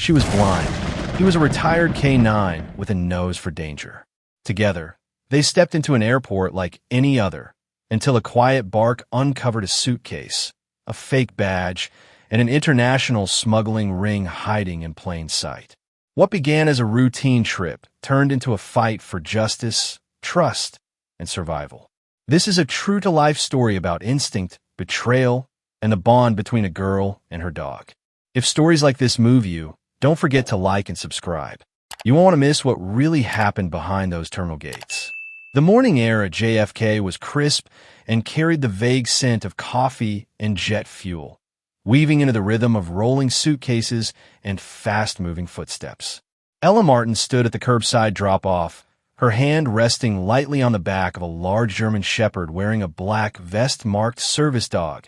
She was blind. He was a retired K-9 with a nose for danger. Together, they stepped into an airport like any other, until a quiet bark uncovered a suitcase, a fake badge, and an international smuggling ring hiding in plain sight. What began as a routine trip turned into a fight for justice, trust, and survival. This is a true-to-life story about instinct, betrayal, and the bond between a girl and her dog. If stories like this move you, don't forget to like and subscribe. You won't want to miss what really happened behind those terminal gates. The morning air at JFK was crisp and carried the vague scent of coffee and jet fuel, weaving into the rhythm of rolling suitcases and fast-moving footsteps. Ella Martin stood at the curbside drop-off, her hand resting lightly on the back of a large German shepherd wearing a black vest marked service dog.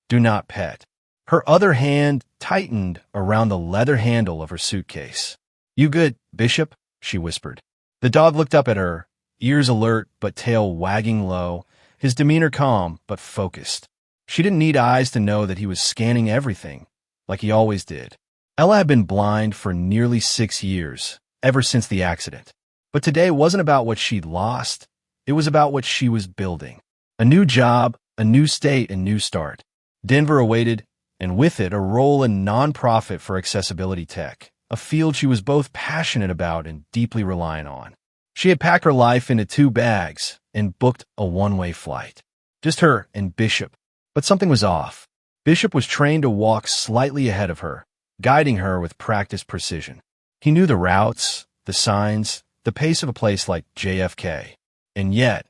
Do not pet. Her other hand tightened around the leather handle of her suitcase. You good, Bishop? She whispered. The dog looked up at her, ears alert but tail wagging low, his demeanor calm but focused. She didn't need eyes to know that he was scanning everything, like he always did. Ella had been blind for nearly 6 years, ever since the accident. But today wasn't about what she'd lost. It was about what she was building. A new job, a new state, and new start. Denver awaited, and with it a role in nonprofit for accessibility tech, a field she was both passionate about and deeply reliant on. She had packed her life into 2 bags and booked a one-way flight. Just her and Bishop. But something was off. Bishop was trained to walk slightly ahead of her, guiding her with practiced precision. He knew the routes, the signs, the pace of a place like JFK. And yet,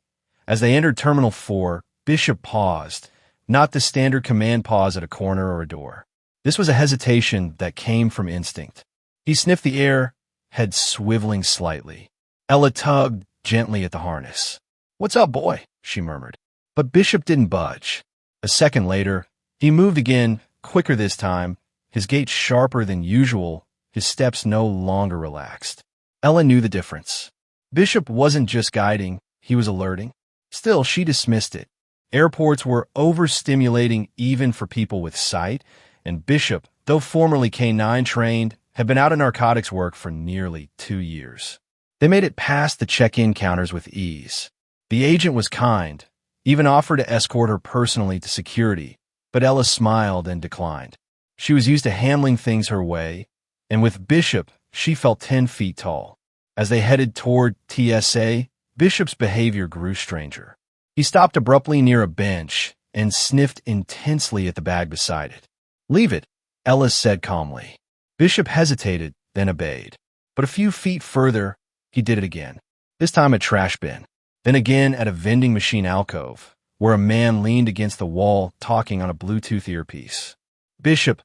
as they entered Terminal 4, Bishop paused, not the standard command pause at a corner or a door. This was a hesitation that came from instinct. He sniffed the air, head swiveling slightly. Ella tugged gently at the harness. "What's up, boy?" she murmured. But Bishop didn't budge. A second later, he moved again, quicker this time, his gait sharper than usual, his steps no longer relaxed. Ella knew the difference. Bishop wasn't just guiding, he was alerting. Still, she dismissed it. Airports were overstimulating even for people with sight, and Bishop, though formerly K-9 trained, had been out of narcotics work for nearly 2 years. They made it past the check-in counters with ease. The agent was kind, even offered to escort her personally to security, but Ella smiled and declined. She was used to handling things her way, and with Bishop, she felt 10 feet tall. As they headed toward TSA, Bishop's behavior grew stranger. He stopped abruptly near a bench and sniffed intensely at the bag beside it. "Leave it," Ella said calmly. Bishop hesitated, then obeyed. But a few feet further, he did it again, this time at a trash bin, then again at a vending machine alcove, where a man leaned against the wall talking on a Bluetooth earpiece. "Bishop,"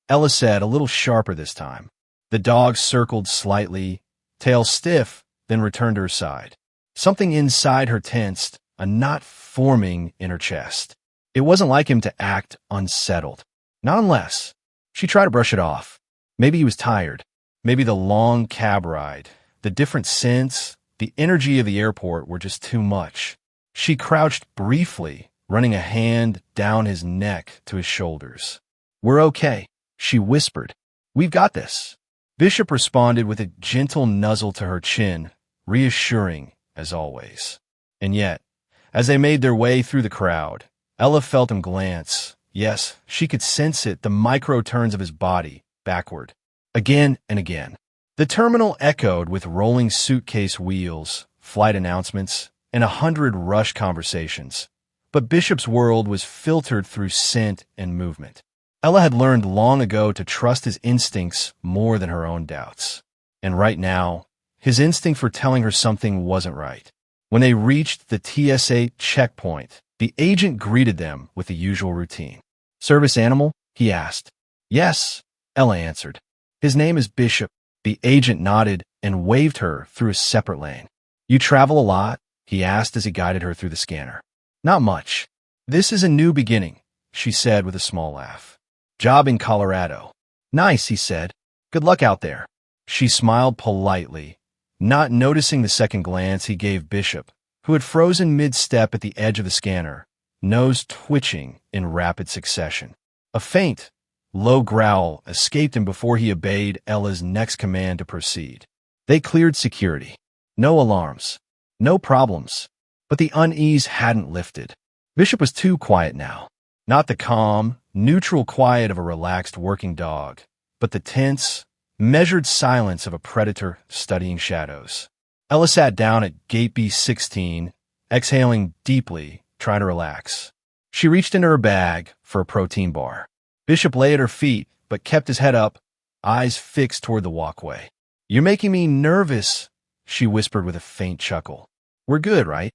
Ella said, a little sharper this time. The dog circled slightly, tail stiff, then returned to her side. Something inside her tensed, a knot forming in her chest. It wasn't like him to act unsettled. Not unless. She tried to brush it off. Maybe he was tired. Maybe the long cab ride, the different scents, the energy of the airport were just too much. She crouched briefly, running a hand down his neck to his shoulders. "We're okay," she whispered. "We've got this." Bishop responded with a gentle nuzzle to her chin, reassuring as always. And yet, as they made their way through the crowd, Ella felt him glance. Yes, she could sense it, the micro turns of his body, backward. Again and again. The terminal echoed with rolling suitcase wheels, flight announcements, and 100 rush conversations. But Bishop's world was filtered through scent and movement. Ella had learned long ago to trust his instincts more than her own doubts. And right now, his instinct for telling her something wasn't right. When they reached the TSA checkpoint, the agent greeted them with the usual routine. "Service animal?" he asked. "Yes," Ella answered. "His name is Bishop." The agent nodded and waved her through a separate lane. "You travel a lot?" he asked as he guided her through the scanner. "Not much. This is a new beginning," she said with a small laugh. "Job in Colorado." "Nice," he said. "Good luck out there." She smiled politely, not noticing the second glance he gave Bishop, who had frozen mid-step at the edge of the scanner, nose twitching in rapid succession. A faint, low growl escaped him before he obeyed Ella's next command to proceed. They cleared security. No alarms. No problems. But the unease hadn't lifted. Bishop was too quiet now. Not the calm, neutral quiet of a relaxed working dog, but the tense, measured silence of a predator studying shadows. Ella sat down at gate B16, exhaling deeply, trying to relax. She reached into her bag for a protein bar. Bishop lay at her feet, but kept his head up, eyes fixed toward the walkway. "You're making me nervous," she whispered with a faint chuckle. "We're good, right?"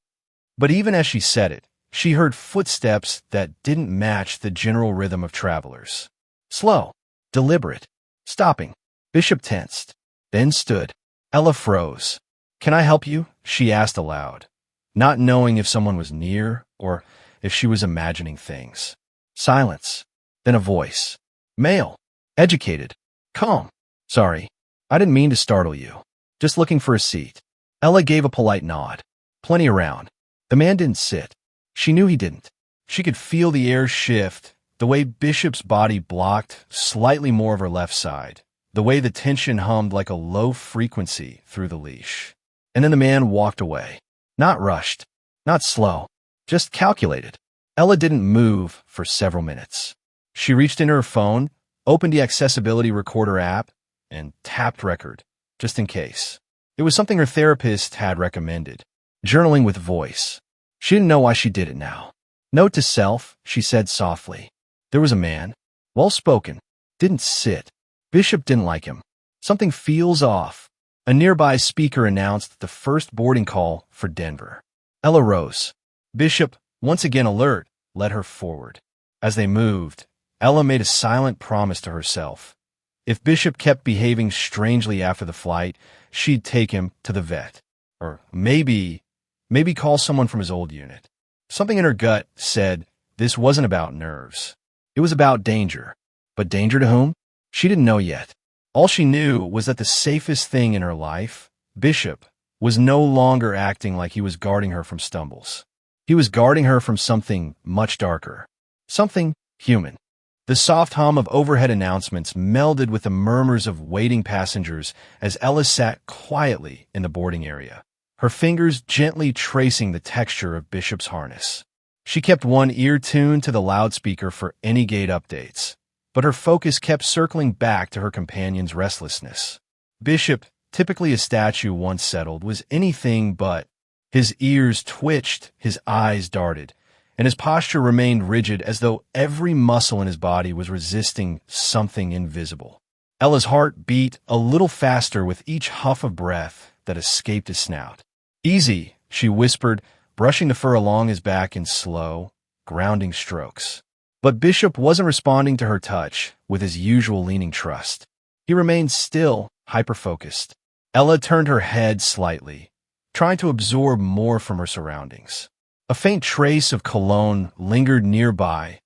But even as she said it, she heard footsteps that didn't match the general rhythm of travelers. Slow, deliberate, stopping. Bishop tensed, then stood. Ella froze. "Can I help you?" she asked aloud, not knowing if someone was near or if she was imagining things. Silence, then a voice. Male, educated, calm. "Sorry, I didn't mean to startle you. Just looking for a seat." Ella gave a polite nod. Plenty around. The man didn't sit. She knew he didn't. She could feel the air shift, the way Bishop's body blocked slightly more of her left side, the way the tension hummed like a low frequency through the leash. And then the man walked away. Not rushed, not slow, just calculated. Ella didn't move for several minutes. She reached into her phone, opened the accessibility recorder app, and tapped record, just in case. It was something her therapist had recommended. Journaling with voice. She didn't know why she did it now. "Note to self," she said softly. There was a man. Well-spoken. Didn't sit. Bishop didn't like him. Something feels off. A nearby speaker announced the first boarding call for Denver. Ella rose. Bishop, once again alert, led her forward. As they moved, Ella made a silent promise to herself. If Bishop kept behaving strangely after the flight, she'd take him to the vet. Or maybe call someone from his old unit. Something in her gut said this wasn't about nerves. It was about danger. But danger to whom? She didn't know yet. All she knew was that the safest thing in her life, Bishop, was no longer acting like he was guarding her from stumbles. He was guarding her from something much darker. Something human. The soft hum of overhead announcements melded with the murmurs of waiting passengers as Ella sat quietly in the boarding area, her fingers gently tracing the texture of Bishop's harness. She kept one ear tuned to the loudspeaker for any gate updates, but her focus kept circling back to her companion's restlessness. Bishop, typically a statue once settled, was anything but. His ears twitched, his eyes darted, and his posture remained rigid as though every muscle in his body was resisting something invisible. Ella's heart beat a little faster with each huff of breath that escaped his snout. "Easy," she whispered, brushing the fur along his back in slow, grounding strokes. But Bishop wasn't responding to her touch with his usual leaning trust. He remained still, hyper-focused. Ella turned her head slightly, trying to absorb more from her surroundings. A faint trace of cologne lingered nearby,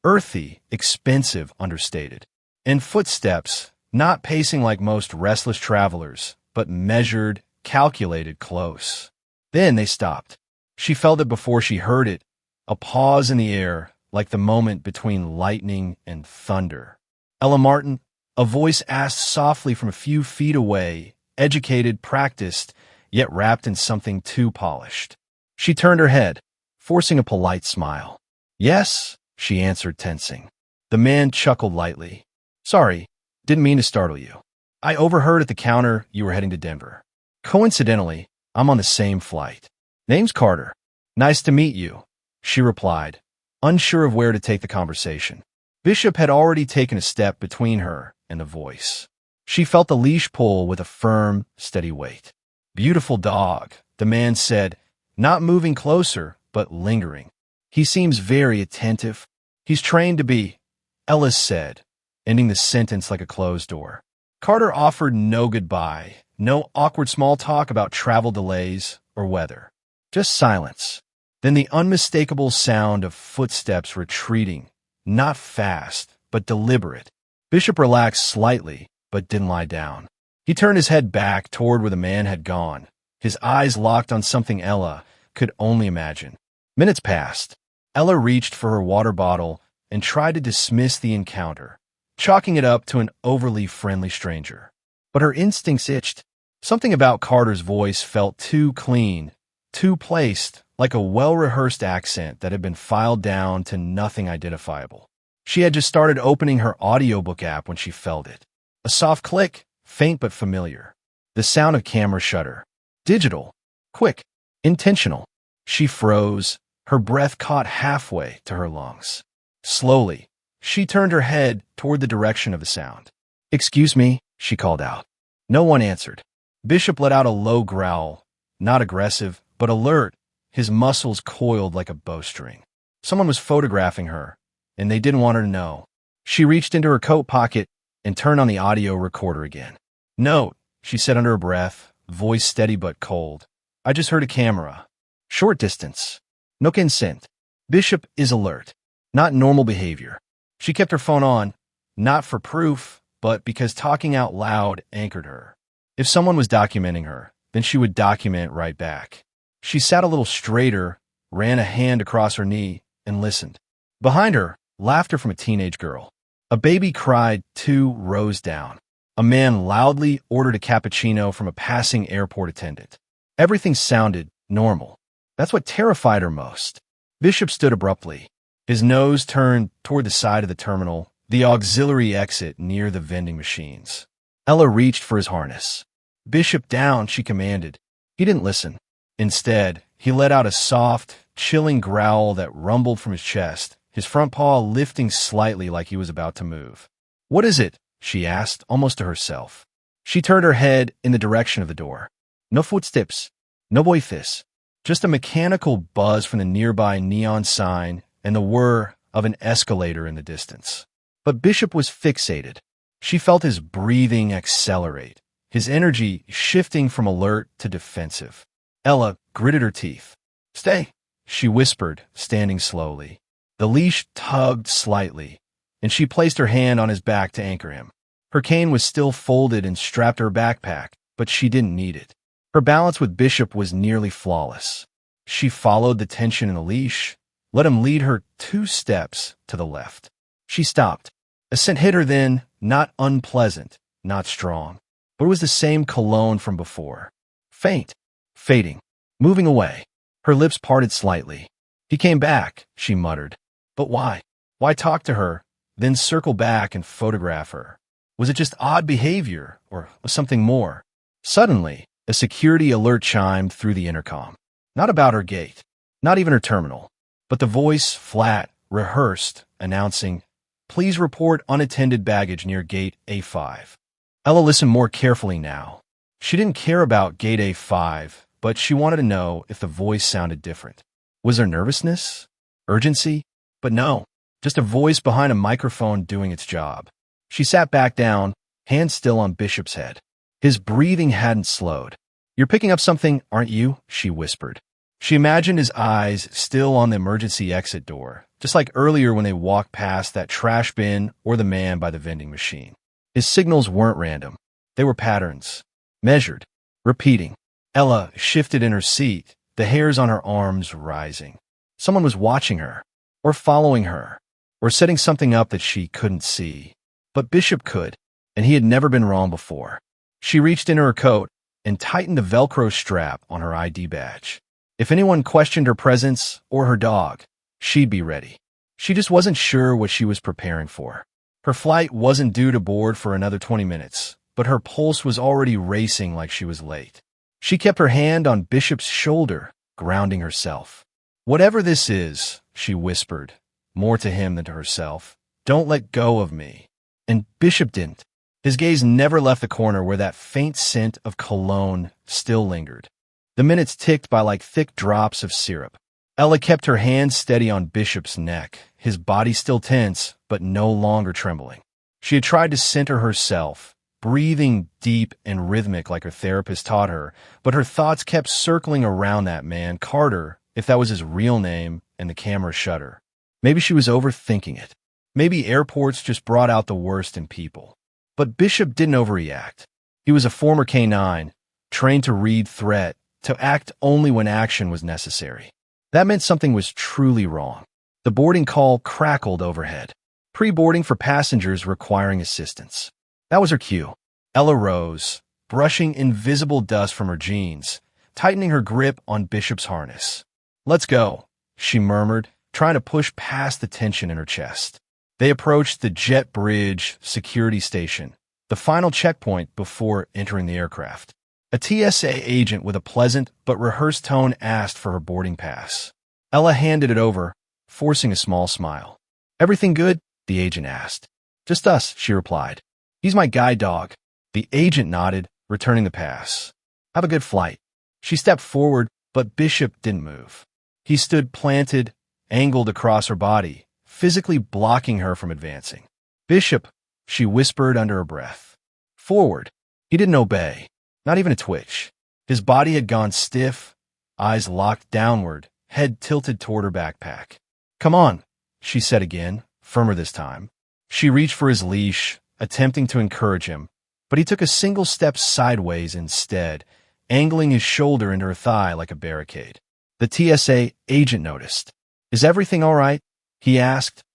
earthy, expensive, understated. And footsteps, not pacing like most restless travelers, but measured, calculated, close. Then they stopped. She felt it before she heard it, a pause in the air, like the moment between lightning and thunder. "Ella Martin," a voice asked softly from a few feet away, educated, practiced, yet wrapped in something too polished. She turned her head, forcing a polite smile. "Yes," she answered, tensing. The man chuckled lightly. "Sorry, didn't mean to startle you. I overheard at the counter you were heading to Denver. Coincidentally, I'm on the same flight. Name's Carter. Nice to meet you," she replied, unsure of where to take the conversation. Bishop had already taken a step between her and the voice. She felt the leash pull with a firm, steady weight. "Beautiful dog," the man said, not moving closer, but lingering. "He seems very attentive. He's trained to be," Ellis said, ending the sentence like a closed door. Carter offered no goodbye, no awkward small talk about travel delays or weather. Just silence. Then the unmistakable sound of footsteps retreating, not fast, but deliberate. Bishop relaxed slightly, but didn't lie down. He turned his head back toward where the man had gone, his eyes locked on something Ella could only imagine. Minutes passed. Ella reached for her water bottle and tried to dismiss the encounter, chalking it up to an overly friendly stranger. But her instincts itched. Something about Carter's voice felt too clean, too placed, like a well-rehearsed accent that had been filed down to nothing identifiable. She had just started opening her audiobook app when she felt it. A soft click, faint but familiar. The sound of camera shutter. Digital. Quick. Intentional. She froze, her breath caught halfway to her lungs. Slowly, she turned her head toward the direction of the sound. "Excuse me," she called out. No one answered. Bishop let out a low growl, not aggressive, but alert, his muscles coiled like a bowstring. Someone was photographing her, and they didn't want her to know. She reached into her coat pocket and turned on the audio recorder again. "Note," she said under her breath, voice steady but cold. "I just heard a camera. Short distance. No consent." Bishop is alert. Not normal behavior. She kept her phone on, not for proof, but because talking out loud anchored her. If someone was documenting her, then she would document right back. She sat a little straighter, ran a hand across her knee, and listened. Behind her, laughter from a teenage girl. A baby cried 2 rows down. A man loudly ordered a cappuccino from a passing airport attendant. Everything sounded normal. That's what terrified her most. Bishop stood abruptly. His nose turned toward the side of the terminal, the auxiliary exit near the vending machines. Ella reached for his harness. "Bishop, down," she commanded. He didn't listen. Instead, he let out a soft, chilling growl that rumbled from his chest, his front paw lifting slightly like he was about to move. "What is it?" she asked, almost to herself. She turned her head in the direction of the door. No footsteps, no voices, just a mechanical buzz from the nearby neon sign and the whir of an escalator in the distance. But Bishop was fixated. She felt his breathing accelerate, his energy shifting from alert to defensive. Ella gritted her teeth. "Stay," she whispered, standing slowly. The leash tugged slightly, and she placed her hand on his back to anchor him. Her cane was still folded and strapped to her backpack, but she didn't need it. Her balance with Bishop was nearly flawless. She followed the tension in the leash, let him lead her 2 steps to the left. She stopped. A scent hit her then, not unpleasant, not strong, but it was the same cologne from before. Faint, fading, moving away. Her lips parted slightly. "He came back," she muttered. But why? Why talk to her, then circle back and photograph her? Was it just odd behavior, or was something more? Suddenly, a security alert chimed through the intercom. Not about her gate, not even her terminal, but the voice, flat, rehearsed, announcing, "Please report unattended baggage near gate A5. Ella listened more carefully now. She didn't care about gate A5, but she wanted to know if the voice sounded different. Was there nervousness? Urgency? But no, just a voice behind a microphone doing its job. She sat back down, hand still on Bishop's head. His breathing hadn't slowed. "You're picking up something, aren't you?" she whispered. She imagined his eyes still on the emergency exit door, just like earlier when they walked past that trash bin or the man by the vending machine. His signals weren't random. They were patterns. Measured. Repeating. Ella shifted in her seat, the hairs on her arms rising. Someone was watching her, or following her, or setting something up that she couldn't see. But Bishop could, and he had never been wrong before. She reached into her coat and tightened the Velcro strap on her ID badge. If anyone questioned her presence or her dog, she'd be ready. She just wasn't sure what she was preparing for. Her flight wasn't due to board for another 20 minutes, but her pulse was already racing like she was late. She kept her hand on Bishop's shoulder, grounding herself. "Whatever this is," she whispered, more to him than to herself, "don't let go of me." And Bishop didn't. His gaze never left the corner where that faint scent of cologne still lingered. The minutes ticked by like thick drops of syrup. Ella kept her hand steady on Bishop's neck, his body still tense, but no longer trembling. She had tried to center herself, breathing deep and rhythmic like her therapist taught her, but her thoughts kept circling around that man, Carter, if that was his real name, and the camera shutter. Maybe she was overthinking it. Maybe airports just brought out the worst in people. But Bishop didn't overreact. He was a former K-9, trained to read threat, to act only when action was necessary. That meant something was truly wrong. The boarding call crackled overhead. Pre-boarding for passengers requiring assistance. That was her cue. Ella rose, brushing invisible dust from her jeans, tightening her grip on Bishop's harness. "Let's go," she murmured, trying to push past the tension in her chest. They approached the Jet Bridge security station, the final checkpoint before entering the aircraft. A TSA agent with a pleasant but rehearsed tone asked for her boarding pass. Ella handed it over, forcing a small smile. "Everything good?" the agent asked. "Just us," she replied. "He's my guide dog." The agent nodded, returning the pass. "Have a good flight." She stepped forward, but Bishop didn't move. He stood planted, angled across her body, physically blocking her from advancing. "Bishop," she whispered under her breath. "Forward." He didn't obey, not even a twitch. His body had gone stiff, eyes locked downward, head tilted toward her backpack. "Come on," she said again, firmer this time. She reached for his leash, attempting to encourage him, but he took a single step sideways instead, angling his shoulder into her thigh like a barricade. The TSA agent noticed. "Is everything all right?" he asked,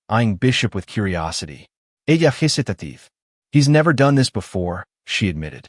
eyeing Bishop with curiosity. "Ella hesitative." "He's never done this before," she admitted.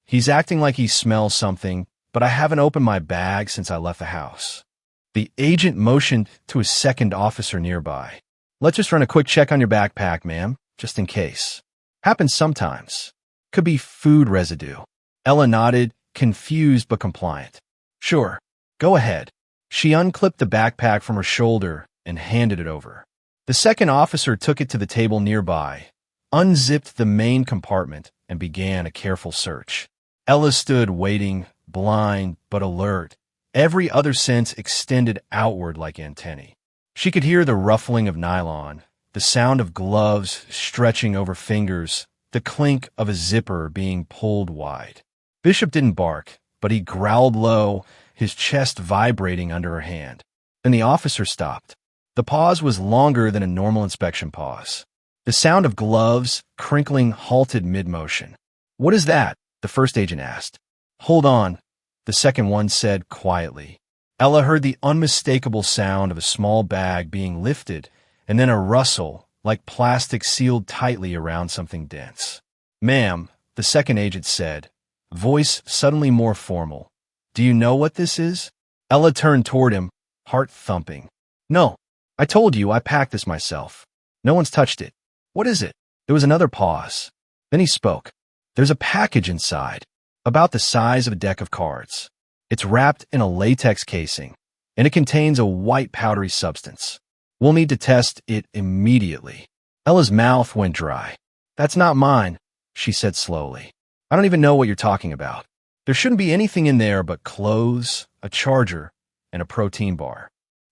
"He's acting like he smells something, but I haven't opened my bag since I left the house." The agent motioned to a second officer nearby. "Let's just run a quick check on your backpack, ma'am, just in case. Happens sometimes. Could be food residue." Ella nodded, confused but compliant. "Sure, go ahead." She unclipped the backpack from her shoulder and handed it over. The second officer took it to the table nearby, unzipped the main compartment, and began a careful search. Ella stood waiting, blind but alert, every other sense extended outward like antennae. She could hear the ruffling of nylon, the sound of gloves stretching over fingers, the clink of a zipper being pulled wide. Bishop didn't bark, but he growled low, his chest vibrating under her hand. Then the officer stopped. The pause was longer than a normal inspection pause. The sound of gloves crinkling halted mid-motion. "What is that?" the first agent asked. "Hold on," the second one said quietly. Ella heard the unmistakable sound of a small bag being lifted, and then a rustle, like plastic sealed tightly around something dense. "Ma'am," the second agent said, voice suddenly more formal. "Do you know what this is?" Ella turned toward him, heart thumping. "No, I told you I packed this myself. No one's touched it." "What is it?" There was another pause. Then he spoke. "There's a package inside, about the size of a deck of cards. It's wrapped in a latex casing, and it contains a white powdery substance. We'll need to test it immediately." Ella's mouth went dry. "That's not mine," she said slowly. "I don't even know what you're talking about. There shouldn't be anything in there but clothes, a charger, and a protein bar."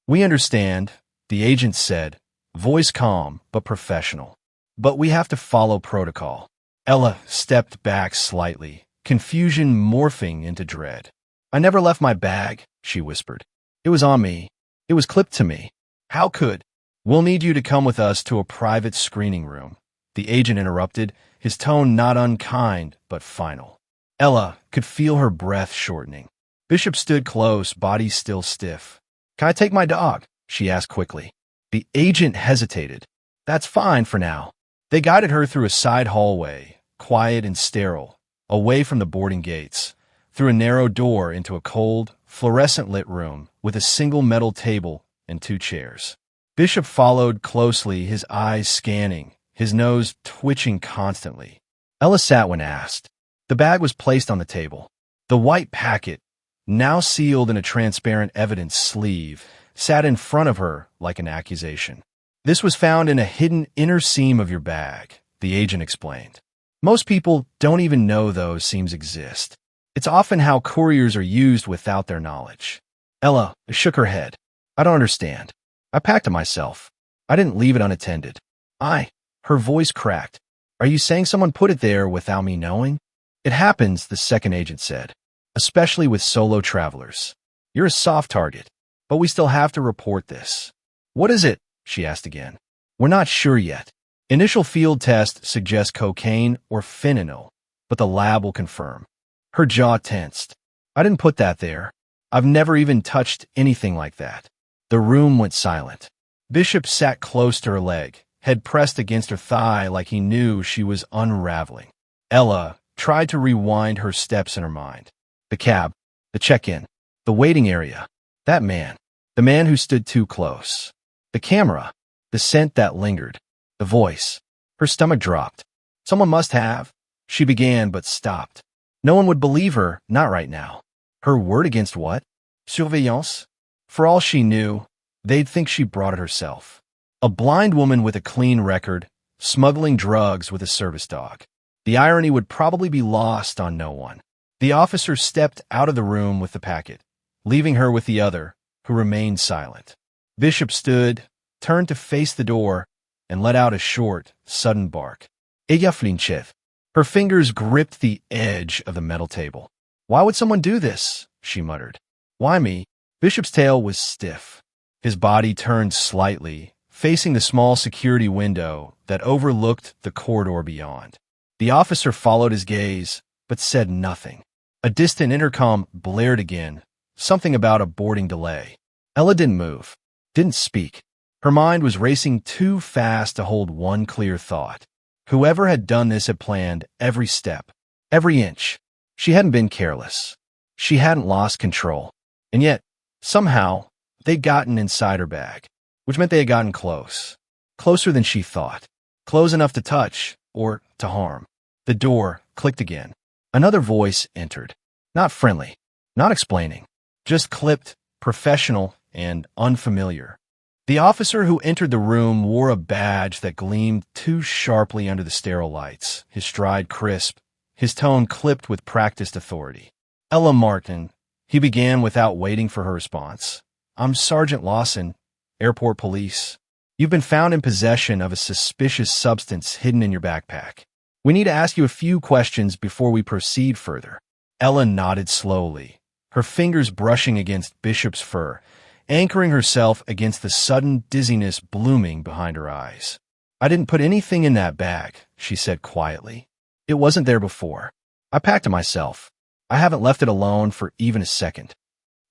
"We understand," the agent said, voice calm but professional. "But we have to follow protocol." Ella stepped back slightly, confusion morphing into dread. "I never left my bag," she whispered. "It was on me. It was clipped to me. How could—" "We'll need you to come with us to a private screening room," the agent interrupted, his tone not unkind but final. Ella could feel her breath shortening. Bishop stood close, body still stiff. "Can I take my dog?" she asked quickly. The agent hesitated. "That's fine for now." They guided her through a side hallway, quiet and sterile, away from the boarding gates, through a narrow door into a cold, fluorescent-lit room with a single metal table and 2 chairs. Bishop followed closely, his eyes scanning, his nose twitching constantly. Ella sat when asked. The bag was placed on the table. The white packet, now sealed in a transparent evidence sleeve, sat in front of her like an accusation. "This was found in a hidden inner seam of your bag," the agent explained. "Most people don't even know those seams exist. It's often how couriers are used without their knowledge." Ella shook her head. "I don't understand. I packed it myself. I didn't leave it unattended." Her voice cracked. "Are you saying someone put it there without me knowing?" "It happens," the second agent said, "especially with solo travelers. You're a soft target, but we still have to report this." "What is it?" she asked again. "We're not sure yet. Initial field tests suggest cocaine or fentanyl, but the lab will confirm." Her jaw tensed. "I didn't put that there. I've never even touched anything like that." The room went silent. Bishop sat close to her leg, head pressed against her thigh like he knew she was unraveling. Ella tried to rewind her steps in her mind. The cab, the check-in, the waiting area, that man, the man who stood too close, the camera, the scent that lingered, the voice. Her stomach dropped. Someone must have. She began but stopped. No one would believe her, not right now. Her word against what? Surveillance? For all she knew, they'd think she brought it herself. A blind woman with a clean record, smuggling drugs with a service dog. The irony would probably be lost on no one. The officer stepped out of the room with the packet, leaving her with the other, who remained silent. Bishop stood, turned to face the door, and let out a short, sudden bark. Ella flinchev. Her fingers gripped the edge of the metal table. Why would someone do this? She muttered. Why me? Bishop's tail was stiff. His body turned slightly, facing the small security window that overlooked the corridor beyond. The officer followed his gaze, but said nothing. A distant intercom blared again, something about a boarding delay. Ella didn't move, didn't speak. Her mind was racing too fast to hold one clear thought. Whoever had done this had planned every step, every inch. She hadn't been careless. She hadn't lost control. And yet, somehow, they'd gotten inside her bag, which meant they had gotten close. Closer than she thought. Close enough to touch, or to harm. The door clicked again. Another voice entered. Not friendly, not explaining. Just clipped, professional, and unfamiliar. The officer who entered the room wore a badge that gleamed too sharply under the sterile lights, his stride crisp, his tone clipped with practiced authority. Ella Martin, he began without waiting for her response. I'm Sergeant Lawson, Airport Police. You've been found in possession of a suspicious substance hidden in your backpack. We need to ask you a few questions before we proceed further. Ella nodded slowly, her fingers brushing against Bishop's fur, anchoring herself against the sudden dizziness blooming behind her eyes. I didn't put anything in that bag, she said quietly. It wasn't there before. I packed it myself. I haven't left it alone for even a second.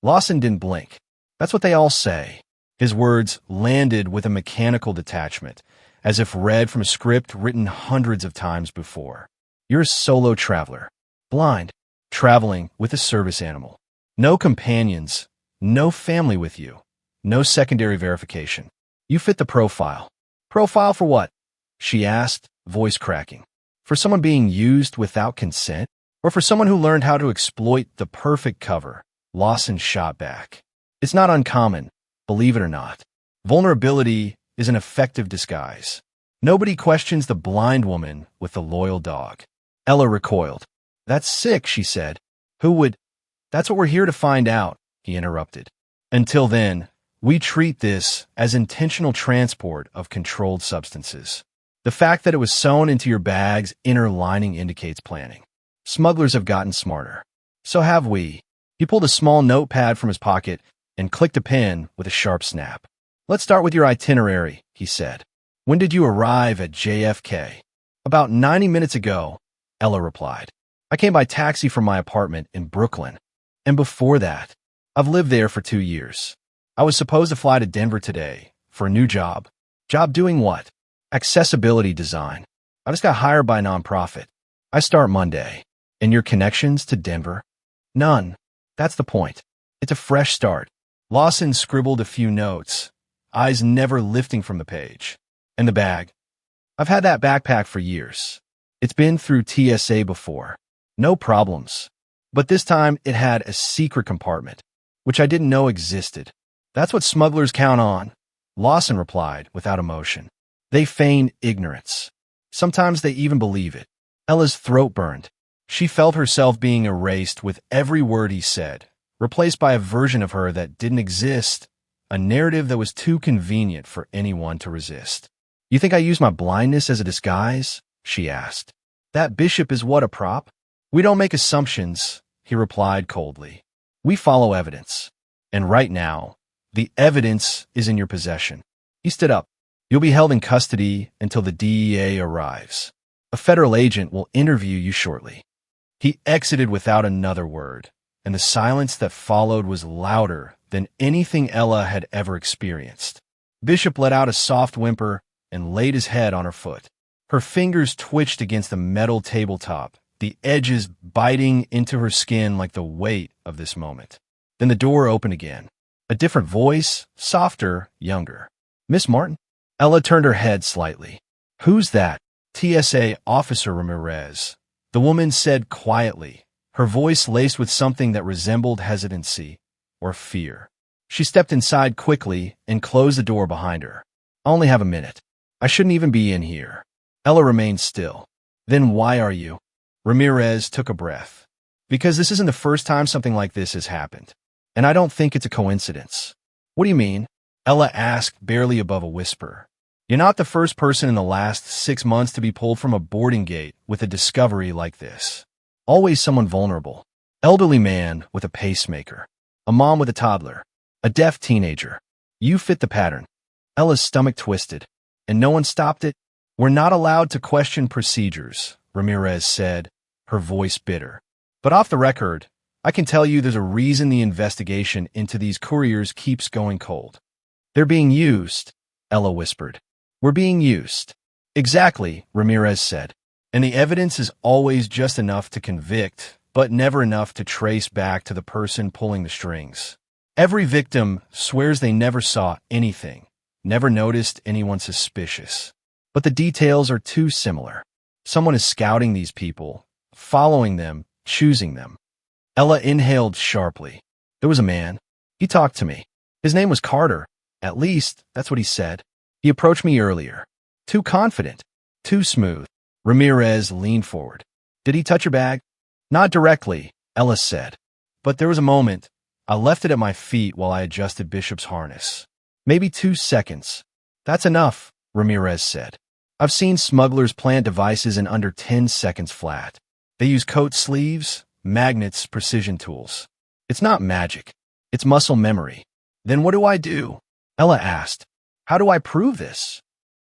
Lawson didn't blink. That's what they all say. His words landed with a mechanical detachment, as if read from a script written hundreds of times before. You're a solo traveler, blind, traveling with a service animal. No companions, no family with you, no secondary verification. You fit the profile. Profile for what? She asked, voice cracking. For someone being used without consent? Or for someone who learned how to exploit the perfect cover? Lawson shot back. It's not uncommon, believe it or not. Vulnerability is an effective disguise. Nobody questions the blind woman with the loyal dog. Ella recoiled. That's sick, she said. Who would? That's what we're here to find out, he interrupted. Until then, we treat this as intentional transport of controlled substances. The fact that it was sewn into your bag's inner lining indicates planning. Smugglers have gotten smarter. So have we. He pulled a small notepad from his pocket and clicked a pen with a sharp snap. Let's start with your itinerary, he said. When did you arrive at JFK? About 90 minutes ago, Ella replied. I came by taxi from my apartment in Brooklyn. And before that, I've lived there for 2 years. I was supposed to fly to Denver today for a new job. Job doing what? Accessibility design. I just got hired by a nonprofit. I start Monday. And your connections to Denver? None. That's the point. It's a fresh start. Lawson scribbled a few notes, eyes never lifting from the page. And the bag. I've had that backpack for years. It's been through TSA before. No problems. But this time it had a secret compartment, which I didn't know existed. That's what smugglers count on, Lawson replied without emotion. They feign ignorance. Sometimes they even believe it. Ella's throat burned. She felt herself being erased with every word he said, replaced by a version of her that didn't exist, a narrative that was too convenient for anyone to resist. You think I use my blindness as a disguise? She asked. That bishop is what, a prop? We don't make assumptions, he replied coldly. We follow evidence. And right now, the evidence is in your possession. He stood up. You'll be held in custody until the DEA arrives. A federal agent will interview you shortly. He exited without another word, and the silence that followed was louder than anything Ella had ever experienced. Bishop let out a soft whimper and laid his head on her foot. Her fingers twitched against the metal tabletop, the edges biting into her skin like the weight of this moment. Then the door opened again. A different voice, softer, younger. "Miss Martin?" Ella turned her head slightly. "Who's that?" "TSA Officer Ramirez," the woman said quietly, her voice laced with something that resembled hesitancy or fear. She stepped inside quickly and closed the door behind her. "I only have a minute. I shouldn't even be in here." Ella remained still. "Then why are you?" Ramirez took a breath. "Because this isn't the first time something like this has happened. And I don't think it's a coincidence." "What do you mean?" Ella asked, barely above a whisper. "You're not the first person in the last 6 months to be pulled from a boarding gate with a discovery like this. Always someone vulnerable. Elderly man with a pacemaker. A mom with a toddler. A deaf teenager. You fit the pattern." Ella's stomach twisted. "And no one stopped it?" "We're not allowed to question procedures," Ramirez said, her voice bitter. "But off the record, I can tell you there's a reason the investigation into these couriers keeps going cold." "They're being used," Ella whispered. "We're being used." "Exactly," Ramirez said. "And the evidence is always just enough to convict, but never enough to trace back to the person pulling the strings. Every victim swears they never saw anything, never noticed anyone suspicious. But the details are too similar. Someone is scouting these people, following them, choosing them." Ella inhaled sharply. "There was a man. He talked to me. His name was Carter. At least, that's what he said. He approached me earlier. Too confident. Too smooth." Ramirez leaned forward. "Did he touch your bag?" "Not directly," Ella said. "But there was a moment. I left it at my feet while I adjusted Bishop's harness. Maybe 2 seconds." "That's enough," Ramirez said. "I've seen smugglers plant devices in under 10 seconds flat. They use coat sleeves, magnets, precision tools. It's not magic. It's muscle memory." "Then what do I do?" Ella asked. "How do I prove this?"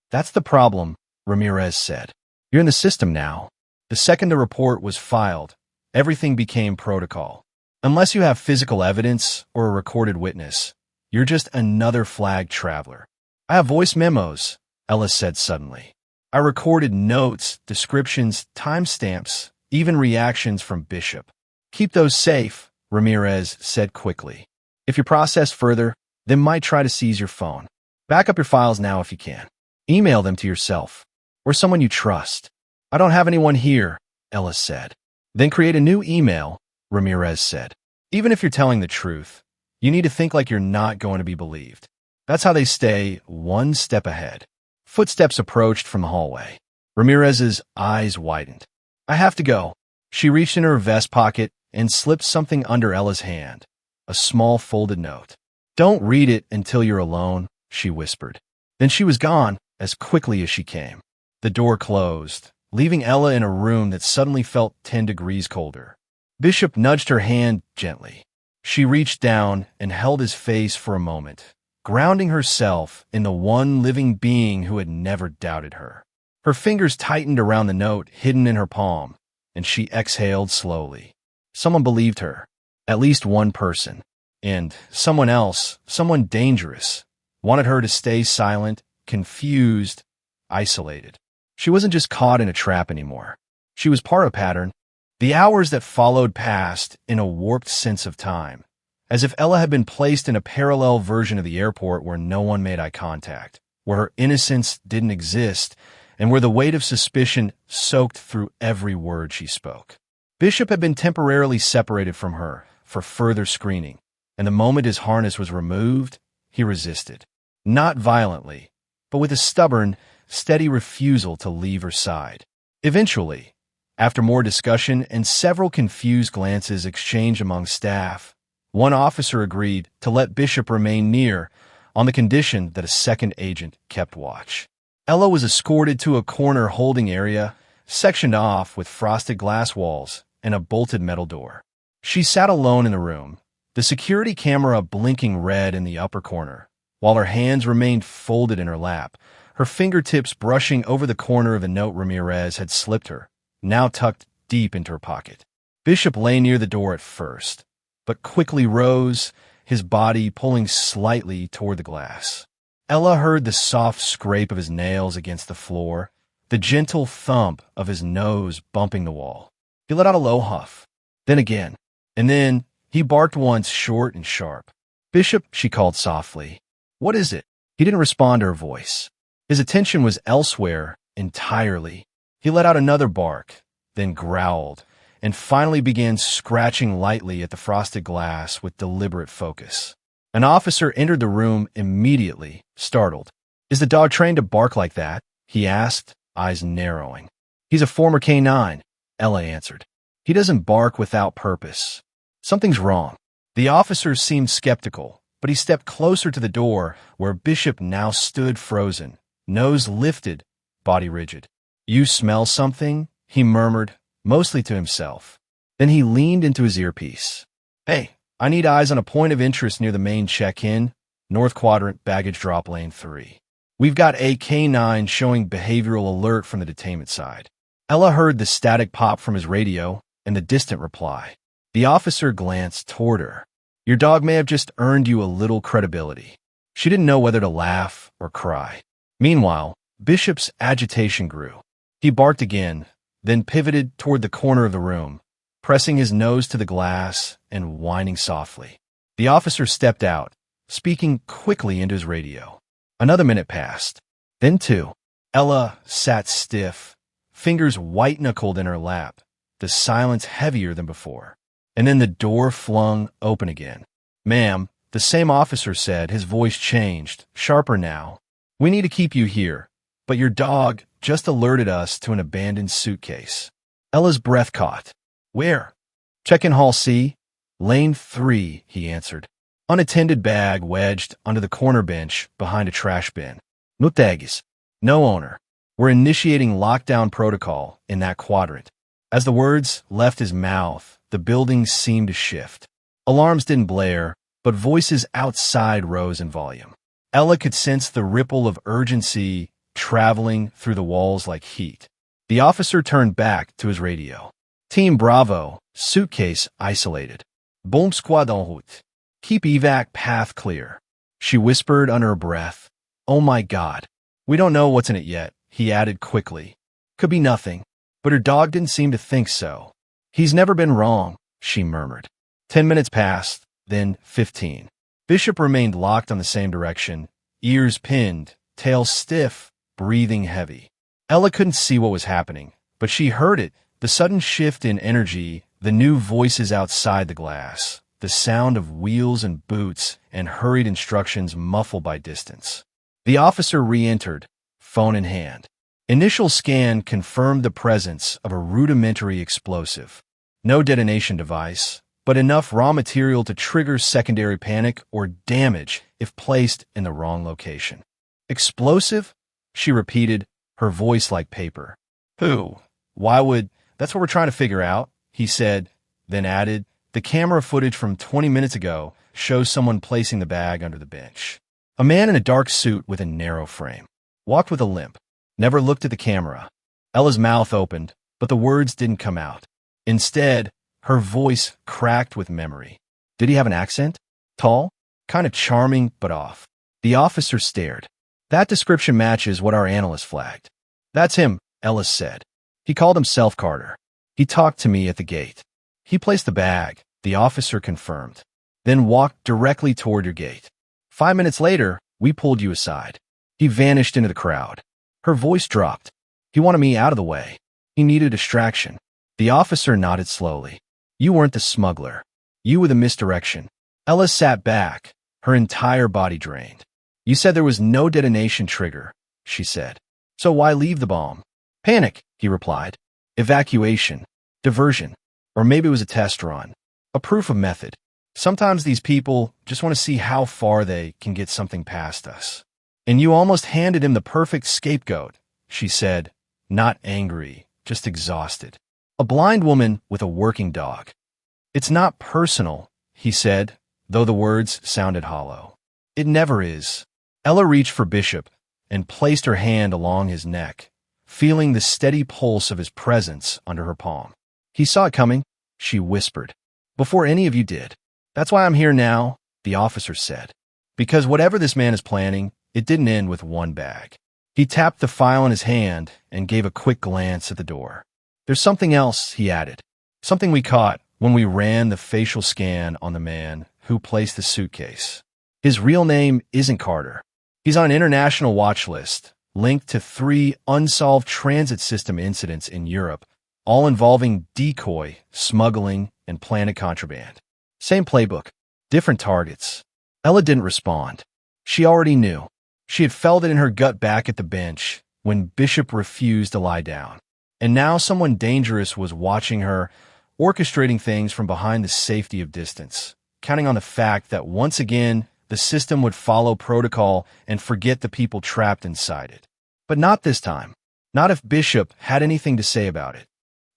"That's the problem," Ramirez said. "You're in the system now. The second the report was filed, everything became protocol. Unless you have physical evidence or a recorded witness, you're just another flagged traveler." "I have voice memos," Ella said suddenly. "I recorded notes, descriptions, timestamps, even reactions from Bishop." "Keep those safe," Ramirez said quickly. "If you process further, they might try to seize your phone. Back up your files now if you can. Email them to yourself or someone you trust." "I don't have anyone here," Ella said. "Then create a new email," Ramirez said. "Even if you're telling the truth, you need to think like you're not going to be believed. That's how they stay one step ahead." Footsteps approached from the hallway. Ramirez's eyes widened. "I have to go." She reached in her vest pocket and slipped something under Ella's hand, a small folded note. "Don't read it until you're alone," she whispered. Then she was gone as quickly as she came. The door closed, leaving Ella in a room that suddenly felt 10 degrees colder. Bishop nudged her hand gently. She reached down and held his face for a moment, grounding herself in the one living being who had never doubted her. Her fingers tightened around the note hidden in her palm, and she exhaled slowly. Someone believed her. At least one person. And someone else, someone dangerous, wanted her to stay silent, confused, isolated. She wasn't just caught in a trap anymore. She was part of a pattern. The hours that followed passed in a warped sense of time, as if Ella had been placed in a parallel version of the airport where no one made eye contact, where her innocence didn't exist, and where the weight of suspicion soaked through every word she spoke. Bishop had been temporarily separated from her for further screening, and the moment his harness was removed, he resisted. Not violently, but with a stubborn, steady refusal to leave her side. Eventually, after more discussion and several confused glances exchanged among staff, one officer agreed to let Bishop remain near on the condition that a second agent kept watch. Ella was escorted to a corner holding area, sectioned off with frosted glass walls and a bolted metal door. She sat alone in the room, the security camera blinking red in the upper corner, while her hands remained folded in her lap, her fingertips brushing over the corner of the note Ramirez had slipped her, now tucked deep into her pocket. Bishop lay near the door at first, but quickly rose, his body pulling slightly toward the glass. Ella heard the soft scrape of his nails against the floor, the gentle thump of his nose bumping the wall. He let out a low huff. Then again. And then he barked once, short and sharp. "Bishop," she called softly. "What is it?" He didn't respond to her voice. His attention was elsewhere entirely. He let out another bark, then growled, and finally began scratching lightly at the frosted glass with deliberate focus. An officer entered the room immediately, startled. "Is the dog trained to bark like that?" he asked, eyes narrowing. "He's a former K9, Ella answered. "He doesn't bark without purpose. Something's wrong." The officer seemed skeptical, but he stepped closer to the door, where Bishop now stood frozen, nose lifted, body rigid. "You smell something?" he murmured, mostly to himself. Then he leaned into his earpiece. "Hey, I need eyes on a point of interest near the main check-in, North Quadrant, baggage drop lane 3. We've got a K9 showing behavioral alert from the detainment side." Ella heard the static pop from his radio and the distant reply. The officer glanced toward her. "Your dog may have just earned you a little credibility." She didn't know whether to laugh or cry. Meanwhile, Bishop's agitation grew. He barked again, then pivoted toward the corner of the room, pressing his nose to the glass and whining softly. The officer stepped out, speaking quickly into his radio. Another minute passed. Then two. Ella sat stiff, fingers white-knuckled in her lap, the silence heavier than before. And then the door flung open again. "Ma'am," the same officer said, his voice changed, sharper now. "We need to keep you here, but your dog just alerted us to an abandoned suitcase." Ella's breath caught. "Where?" "Check-in hall C, lane 3, he answered. Unattended bag wedged under the corner bench behind a trash bin. "No tags. No owner. We're initiating lockdown protocol in that quadrant." As the words left his mouth, the building seemed to shift. Alarms didn't blare, but voices outside rose in volume. Ella could sense the ripple of urgency traveling through the walls like heat. The officer turned back to his radio. "Team Bravo, suitcase isolated. Bomb squad en route. Keep evac path clear." She whispered under her breath. "Oh my God. We don't know what's in it yet," he added quickly. "Could be nothing." But her dog didn't seem to think so. "He's never been wrong," she murmured. 10 minutes passed, then 15. Bishop remained locked on the same direction, ears pinned, tail stiff, breathing heavy. Ella couldn't see what was happening, but she heard it, the sudden shift in energy, the new voices outside the glass, the sound of wheels and boots, and hurried instructions muffled by distance. The officer re-entered, phone in hand. Initial scan confirmed the presence of a rudimentary explosive. No detonation device, but enough raw material to trigger secondary panic or damage if placed in the wrong location. "Explosive?" she repeated, her voice like paper. "Who? Why would... That's what we're trying to figure out," he said, then added, "The camera footage from 20 minutes ago shows someone placing the bag under the bench. A man in a dark suit with a narrow frame. Walked with a limp. Never looked at the camera." Ella's mouth opened, but the words didn't come out. Instead, her voice cracked with memory. "Did he have an accent? Tall? Kind of charming, but off." The officer stared. "That description matches what our analyst flagged." "That's him," Ella said. "He called himself Carter. He talked to me at the gate. He placed the bag," the officer confirmed, "then walked directly toward your gate. 5 minutes later, we pulled you aside. He vanished into the crowd." Her voice dropped. "He wanted me out of the way. He needed a distraction." The officer nodded slowly. "You weren't the smuggler. You were the misdirection." Ella sat back, her entire body drained. "You said there was no detonation trigger," she said. "So why leave the bomb?" "Panic," he replied. "Evacuation. Diversion. Or maybe it was a test run. A proof of method. Sometimes these people just want to see how far they can get something past us." "And you almost handed him the perfect scapegoat," she said, not angry, just exhausted. "A blind woman with a working dog." "It's not personal," he said, though the words sounded hollow. "It never is." Ella reached for Bishop and placed her hand along his neck, feeling the steady pulse of his presence under her palm. "He saw it coming," she whispered, "before any of you did. That's why I'm here now," the officer said. "Because whatever this man is planning, it didn't end with one bag. He tapped the file in his hand and gave a quick glance at the door. There's something else, he added. Something we caught when we ran the facial scan on the man who placed the suitcase. His real name isn't Carter. He's on an international watch list, linked to 3 unsolved transit system incidents in Europe, all involving decoy, smuggling, and planted contraband. Same playbook, different targets. Ella didn't respond. She already knew. She had felt it in her gut back at the bench when Bishop refused to lie down. And now someone dangerous was watching her, orchestrating things from behind the safety of distance, counting on the fact that once again, the system would follow protocol and forget the people trapped inside it. But not this time. Not if Bishop had anything to say about it.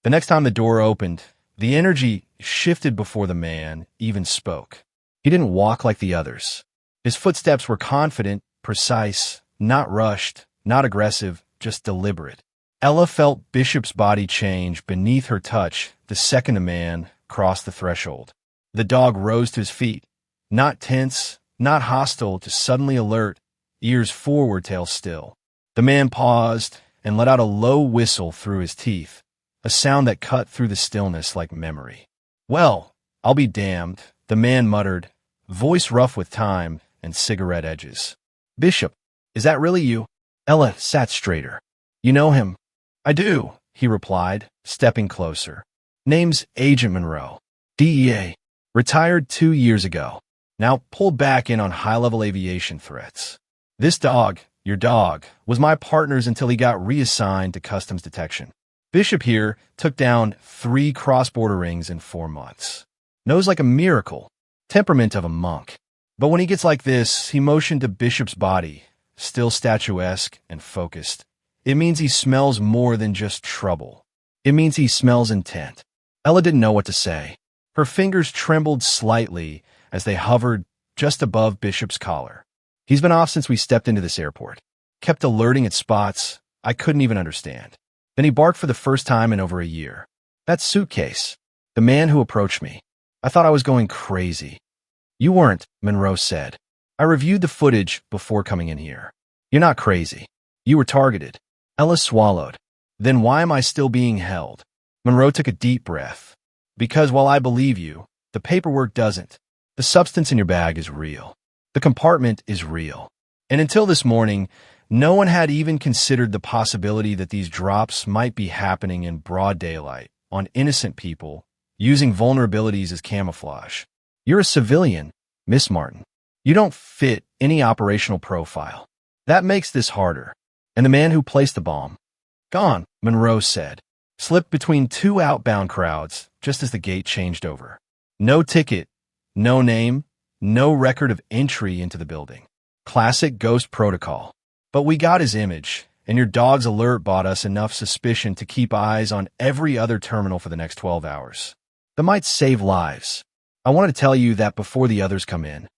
The next time the door opened, the energy shifted before the man even spoke. He didn't walk like the others. His footsteps were confident, precise, not rushed, not aggressive, just deliberate. Ella felt Bishop's body change beneath her touch the second the man crossed the threshold. The dog rose to his feet, not tense, not hostile, just suddenly alert, ears forward, tail still. The man paused and let out a low whistle through his teeth, a sound that cut through the stillness like memory. "Well, I'll be damned," the man muttered, voice rough with time and cigarette edges. "Bishop, is that really you?" Ella sat straighter. "You know him?" "I do," he replied, stepping closer. "Name's Agent Monroe. DEA. Retired 2 years ago. Now pulled back in on high-level aviation threats. This dog, your dog, was my partner's until he got reassigned to customs detection. Bishop here took down 3 cross-border rings in 4 months. Knows like a miracle. Temperament of a monk. But when he gets like this, he motioned to Bishop's body, still statuesque and focused. It means he smells more than just trouble. It means he smells intent." Ella didn't know what to say. Her fingers trembled slightly as they hovered just above Bishop's collar. "He's been off since we stepped into this airport. Kept alerting at spots I couldn't even understand. Then he barked for the first time in over a year. That suitcase. The man who approached me. I thought I was going crazy." "You weren't," Monroe said. "I reviewed the footage before coming in here. You're not crazy. You were targeted." Ella swallowed. "Then why am I still being held?" Monroe took a deep breath. "Because while I believe you, the paperwork doesn't. The substance in your bag is real. The compartment is real. And until this morning, no one had even considered the possibility that these drops might be happening in broad daylight, on innocent people, using vulnerabilities as camouflage. You're a civilian, Miss Martin. You don't fit any operational profile. That makes this harder. And the man who placed the bomb, gone," Monroe said, slipped between 2 outbound crowds just as the gate changed over. No ticket, no name, no record of entry into the building. Classic ghost protocol. But we got his image, and your dog's alert bought us enough suspicion to keep eyes on every other terminal for the next 12 hours. That might save lives. I wanted to tell you that before the others come in."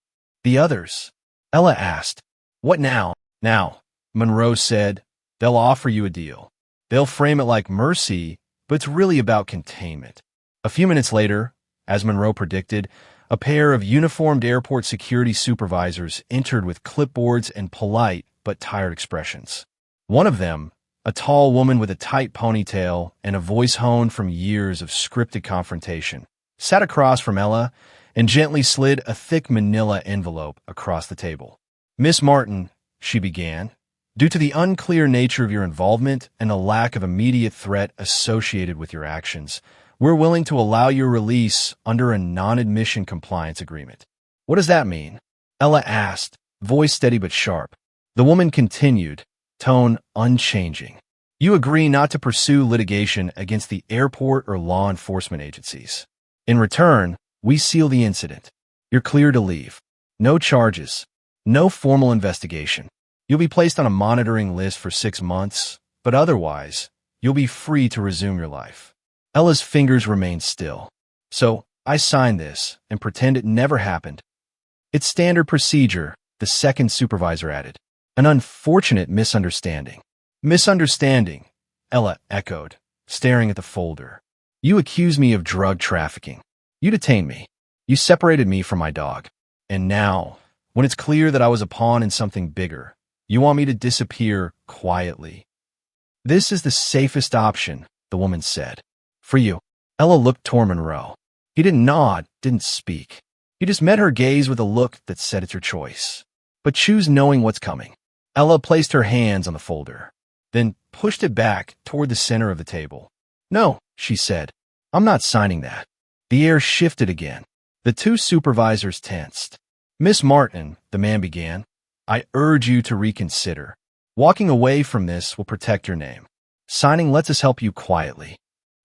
"The others?" Ella asked. "What now?" "Now," Monroe said, "they'll offer you a deal. They'll frame it like mercy, but it's really about containment." A few minutes later, as Monroe predicted, a pair of uniformed airport security supervisors entered with clipboards and polite but tired expressions. One of them, a tall woman with a tight ponytail and a voice honed from years of scripted confrontation, sat across from Ella and gently slid a thick manila envelope across the table. "Miss Martin," she began, "due to the unclear nature of your involvement and the lack of immediate threat associated with your actions, we're willing to allow your release under a non-admission compliance agreement." "What does that mean?" Ella asked, voice steady but sharp. The woman continued, tone unchanging. "You agree not to pursue litigation against the airport or law enforcement agencies. In return, we seal the incident. You're clear to leave. No charges. No formal investigation. You'll be placed on a monitoring list for 6 months, but otherwise, you'll be free to resume your life." Ella's fingers remained still. "So, I sign this and pretend it never happened." "It's standard procedure," the second supervisor added. "An unfortunate misunderstanding." "Misunderstanding," Ella echoed, staring at the folder. "You accuse me of drug trafficking. You detained me. You separated me from my dog. And now, when it's clear that I was a pawn in something bigger, You want me to disappear quietly? This is the safest option, the woman said. For you. Ella looked toward Monroe. He didn't nod, didn't speak. He just met her gaze with a look that said it's your choice. But choose knowing what's coming. Ella placed her hands on the folder, then pushed it back toward the center of the table. No, she said. I'm not signing that. The air shifted again. The two supervisors tensed. Miss Martin, the man began, I urge you to reconsider. Walking away from this will protect your name. Signing lets us help you quietly.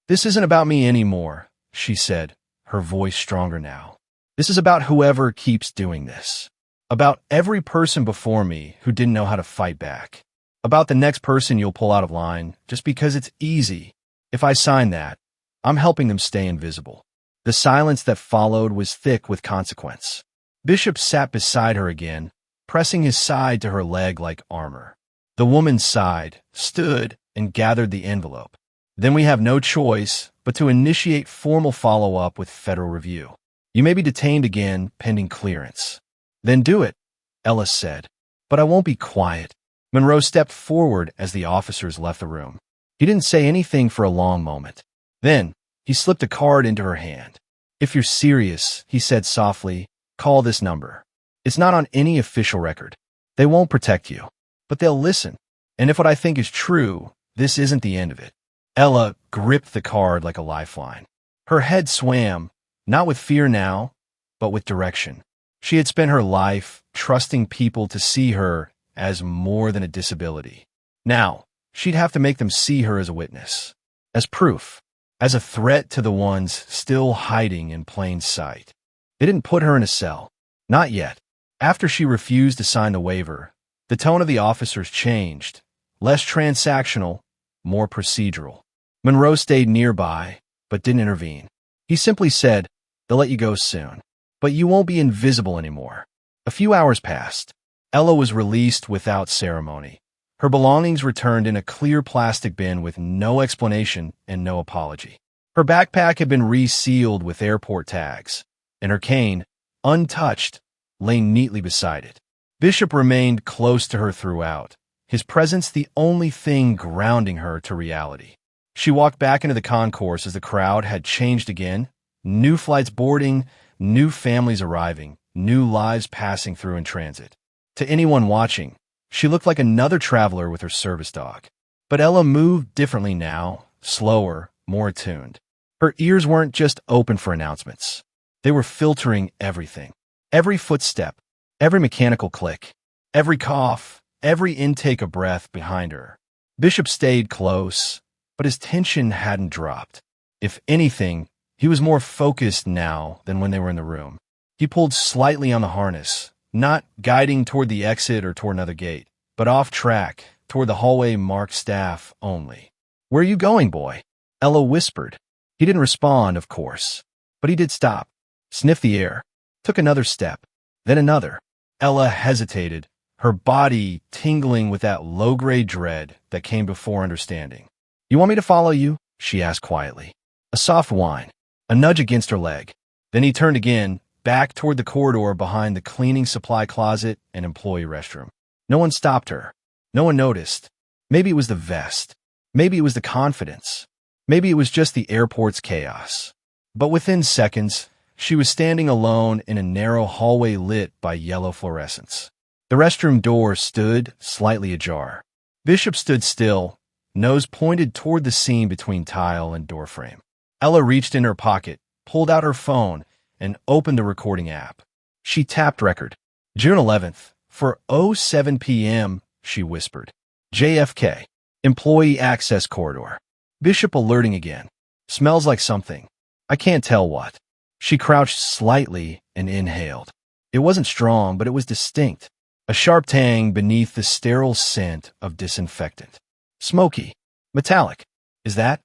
This isn't about me anymore, she said, her voice stronger now. This is about whoever keeps doing this. About every person before me who didn't know how to fight back. About the next person you'll pull out of line just because it's easy. If I sign that, I'm helping them stay invisible. The silence that followed was thick with consequence. Bishop sat beside her again, pressing his side to her leg like armor. The woman sighed, stood, and gathered the envelope. Then we have no choice but to initiate formal follow-up with federal review. You may be detained again pending clearance. Then do it, Ellis said. But I won't be quiet. Monroe stepped forward as the officers left the room. He didn't say anything for a long moment. Then, he slipped a card into her hand. If you're serious, he said softly, call this number. It's not on any official record. They won't protect you, but they'll listen. And if what I think is true, this isn't the end of it. Ella gripped the card like a lifeline. Her head swam, not with fear now, but with direction. She had spent her life trusting people to see her as more than a disability. Now, she'd have to make them see her as a witness, as proof, as a threat to the ones still hiding in plain sight. They didn't put her in a cell. Not yet. After she refused to sign the waiver, the tone of the officers changed, less transactional, more procedural. Monroe stayed nearby, but didn't intervene. He simply said, they'll let you go soon, but you won't be invisible anymore. A few hours passed. Ella was released without ceremony. Her belongings returned in a clear plastic bin with no explanation and no apology. Her backpack had been resealed with airport tags, and her cane, untouched, lay neatly beside it. Bishop remained close to her throughout, his presence the only thing grounding her to reality. She walked back into the concourse as the crowd had changed again, new flights boarding, new families arriving, new lives passing through in transit. To anyone watching, she looked like another traveler with her service dog. But Ella moved differently now, slower, more attuned. Her ears weren't just open for announcements. They were filtering everything. Every footstep, every mechanical click, every cough, every intake of breath behind her. Bishop stayed close, but his tension hadn't dropped. If anything, he was more focused now than when they were in the room. He pulled slightly on the harness, not guiding toward the exit or toward another gate, but off track, toward the hallway marked staff only. Where are you going, boy? Ella whispered. He didn't respond, of course, but he did stop, sniffed the air, took another step, then another. Ella hesitated, her body tingling with that low-grade dread that came before understanding. You want me to follow you? She asked quietly. A soft whine, a nudge against her leg. Then he turned again, back toward the corridor behind the cleaning supply closet and employee restroom. No one stopped her. No one noticed. Maybe it was the vest. Maybe it was the confidence. Maybe it was just the airport's chaos. But within seconds, she was standing alone in a narrow hallway lit by yellow fluorescence. The restroom door stood slightly ajar. Bishop stood still, nose pointed toward the seam between tile and doorframe. Ella reached in her pocket, pulled out her phone, and opened the recording app. She tapped record. June 11th, for 07 p.m., she whispered. JFK, Employee Access Corridor. Bishop alerting again. Smells like something. I can't tell what. She crouched slightly and inhaled. It wasn't strong, but it was distinct. A sharp tang beneath the sterile scent of disinfectant. Smoky. Metallic. Is that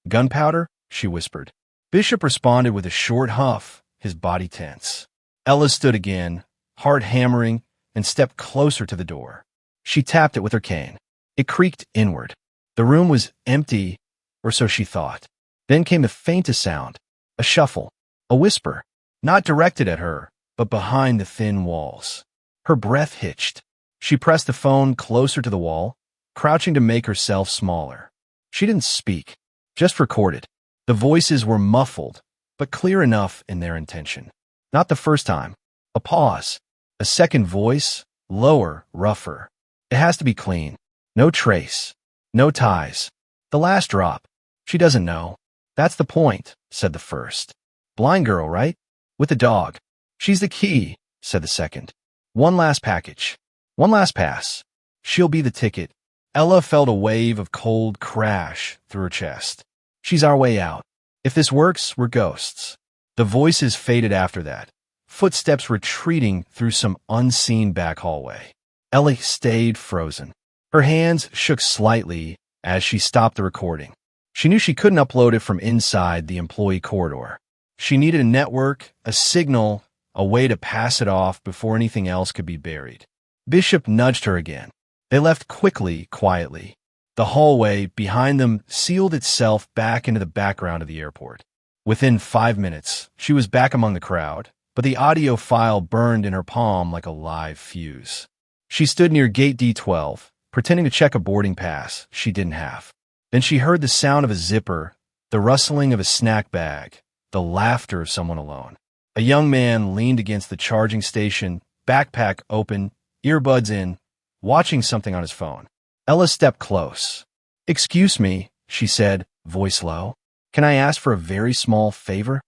gunpowder? She whispered. Bishop responded with a short huff, his body tense. Ella stood again, heart hammering, and stepped closer to the door. She tapped it with her cane. It creaked inward. The room was empty, or so she thought. Then came the faintest sound, a shuffle, a whisper, not directed at her, but behind the thin walls. Her breath hitched. She pressed the phone closer to the wall, crouching to make herself smaller. She didn't speak, just recorded. The voices were muffled, but clear enough in their intention. Not the first time. A pause. A second voice, lower, rougher. It has to be clean. No trace. No ties. The last drop. She doesn't know. That's the point, said the first. Blind girl, right? With the dog. She's the key, said the second. One last package. One last pass. She'll be the ticket. Ella felt a wave of cold crash through her chest. She's our way out. If this works, we're ghosts. The voices faded after that, footsteps retreating through some unseen back hallway. Ella stayed frozen. Her hands shook slightly as she stopped the recording. She knew she couldn't upload it from inside the employee corridor. She needed a network, a signal, a way to pass it off before anything else could be buried. Bishop nudged her again. They left quickly, quietly. The hallway behind them sealed itself back into the background of the airport. Within 5 minutes, she was back among the crowd, but the audio file burned in her palm like a live fuse. She stood near gate D12, pretending to check a boarding pass she didn't have. Then she heard the sound of a zipper, the rustling of a snack bag, the laughter of someone alone. A young man leaned against the charging station, backpack open, earbuds in, watching something on his phone. Ella stepped close. "Excuse me," she said, voice low. "Can I ask for a very small favor?"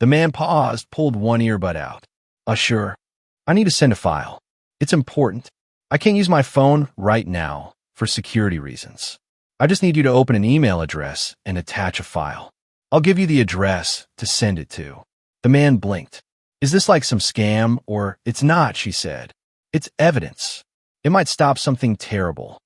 The man paused, pulled one earbud out. Sure. I need to send a file. It's important. I can't use my phone right now for security reasons. I just need you to open an email address and attach a file. I'll give you the address to send it to." The man blinked. "Is this like some scam or—" "It's not," she said. "It's evidence. It might stop something terrible."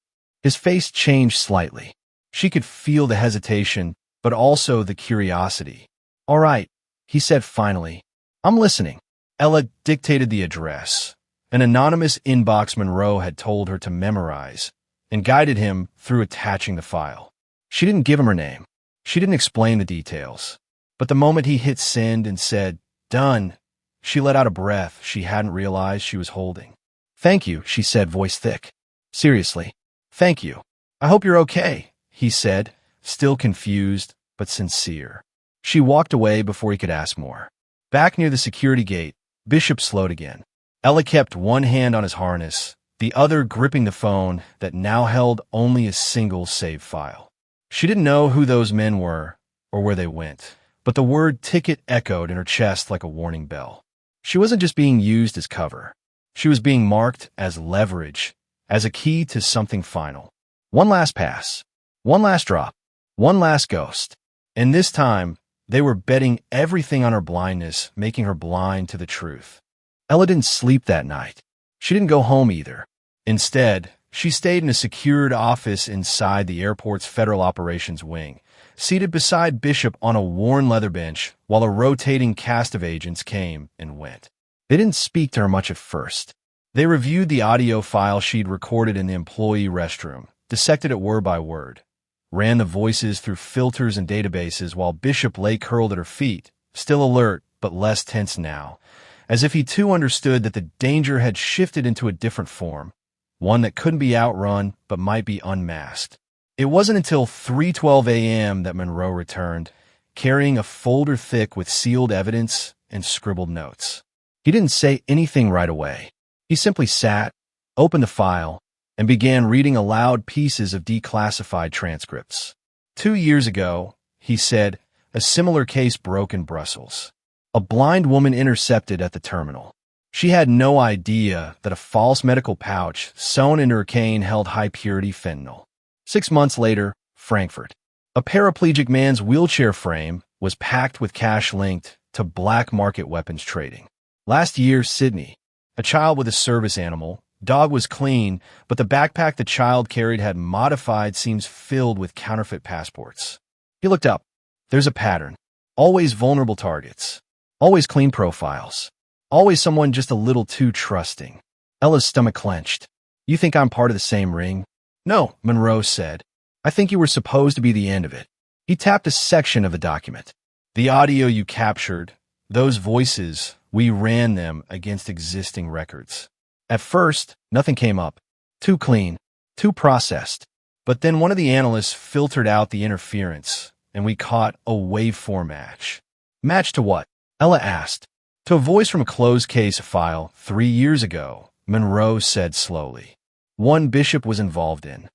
His face changed slightly. She could feel the hesitation, but also the curiosity. "All right," he said finally. "I'm listening." Ella dictated the address. An anonymous inbox Monroe had told her to memorize, and guided him through attaching the file. She didn't give him her name. She didn't explain the details. But the moment he hit send and said, "Done," she let out a breath she hadn't realized she was holding. "Thank you," she said, voice thick. "Seriously, thank you. I hope you're okay," he said, still confused but sincere. She walked away before he could ask more. Back near the security gate, Bishop slowed again. Ella kept one hand on his harness, the other gripping the phone that now held only a single save file. She didn't know who those men were or where they went, but the word ticket echoed in her chest like a warning bell. She wasn't just being used as cover. She was being marked as leverage, as a key to something final. One last pass, one last drop, one last ghost. And this time, they were betting everything on her blindness, making her blind to the truth. Ella didn't sleep that night. She didn't go home either. Instead, she stayed in a secured office inside the airport's Federal Operations Wing, seated beside Bishop on a worn leather bench while a rotating cast of agents came and went. They didn't speak to her much at first. They reviewed the audio file she'd recorded in the employee restroom, dissected it word by word, ran the voices through filters and databases while Bishop lay curled at her feet, still alert but less tense now, as if he too understood that the danger had shifted into a different form, one that couldn't be outrun but might be unmasked. It wasn't until 3:12 a.m. that Monroe returned, carrying a folder thick with sealed evidence and scribbled notes. He didn't say anything right away. He simply sat, opened the file, and began reading aloud pieces of declassified transcripts. 2 years ago, he said, a similar case broke in Brussels. A blind woman intercepted at the terminal. She had no idea that a false medical pouch sewn into her cane held high-purity fentanyl. 6 months later, Frankfurt. A paraplegic man's wheelchair frame was packed with cash linked to black market weapons trading. Last year, Sydney. A child with a service animal. Dog was clean, but the backpack the child carried had modified seams filled with counterfeit passports. He looked up. There's a pattern. Always vulnerable targets. Always clean profiles. Always someone just a little too trusting. Ella's stomach clenched. "You think I'm part of the same ring?" "No," Monroe said. "I think you were supposed to be the end of it." He tapped a section of the document. "The audio you captured, those voices, we ran them against existing records. At first, nothing came up. Too clean, too processed. But then one of the analysts filtered out the interference, and we caught a waveform match. Match to what? Ella asked. To a voice from a closed case file 3 years ago, Monroe said slowly. One Bishop was involved in.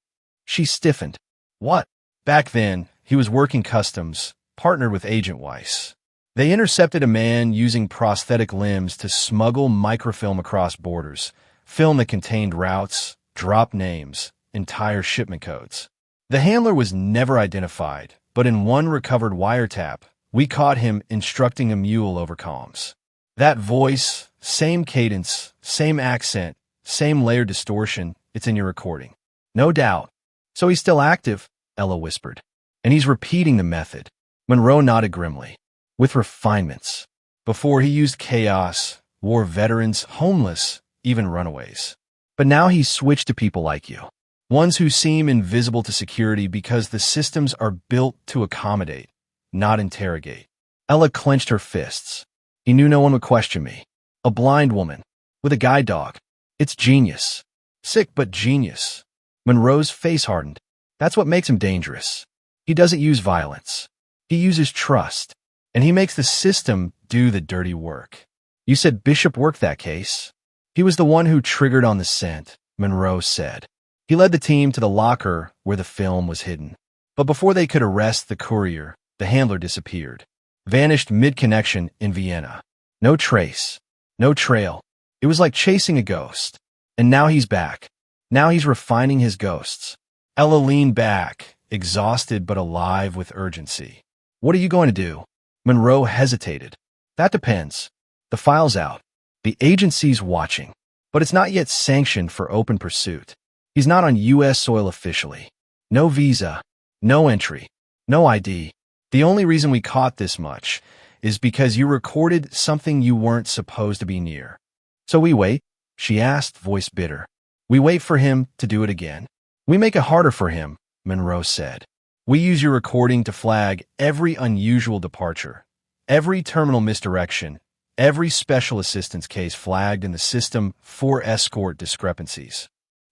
She stiffened. What? Back then, he was working customs, partnered with Agent Weiss. They intercepted a man using prosthetic limbs to smuggle microfilm across borders, film that contained routes, drop names, entire shipment codes. The handler was never identified, but in one recovered wiretap, we caught him instructing a mule over comms. That voice, same cadence, same accent, same layered distortion, it's in your recording. No doubt. So he's still active, Ella whispered. And he's repeating the method. Monroe nodded grimly. With refinements. Before he used chaos, war veterans, homeless, even runaways. But now he's switched to people like you. Ones who seem invisible to security because the systems are built to accommodate, not interrogate. Ella clenched her fists. He knew no one would question me. A blind woman. With a guide dog. It's genius. Sick but genius. Monroe's face hardened. That's what makes him dangerous. He doesn't use violence. He uses trust. And he makes the system do the dirty work. You said Bishop worked that case? He was the one who triggered on the scent, Monroe said. He led the team to the locker where the film was hidden. But before they could arrest the courier, the handler disappeared. Vanished mid-connection in Vienna. No trace. No trail. It was like chasing a ghost. And now he's back. Now he's refining his ghosts. Ella leaned back, exhausted but alive with urgency. What are you going to do? Monroe hesitated. That depends. The file's out. The agency's watching. But it's not yet sanctioned for open pursuit. He's not on U.S. soil officially. No visa. No entry. No ID. The only reason we caught this much is because you recorded something you weren't supposed to be near. So we wait, she asked, voice bitter. We wait for him to do it again. We make it harder for him, Monroe said. We use your recording to flag every unusual departure, every terminal misdirection, every special assistance case flagged in the system for escort discrepancies.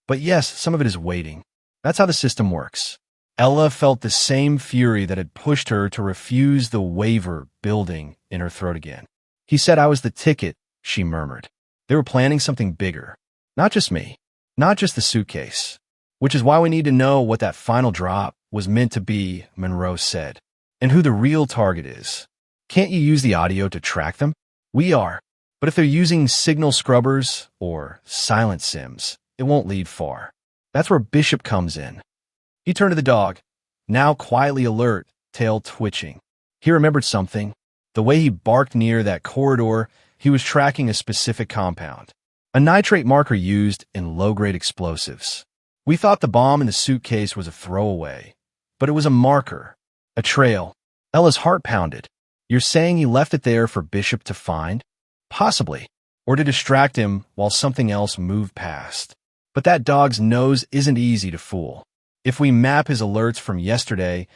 But yes, some of it is waiting. That's how the system works. Ella felt the same fury that had pushed her to refuse the waiver building in her throat again. He said I was the ticket, she murmured. They were planning something bigger. Not just me. Not just the suitcase. Which is why we need to know what that final drop was meant to be, Monroe said, and who the real target is. Can't you use the audio to track them? We are. But if they're using signal scrubbers or silent sims, it won't lead far. That's where Bishop comes in. He turned to the dog, now quietly alert, tail twitching. He remembered something. The way he barked near that corridor, he was tracking a specific compound. A nitrate marker used in low-grade explosives. We thought the bomb in the suitcase was a throwaway, but it was a marker, a trail. Ella's heart pounded. You're saying he left it there for Bishop to find? Possibly. Or to distract him while something else moved past. But that dog's nose isn't easy to fool. If we map his alerts from yesterday,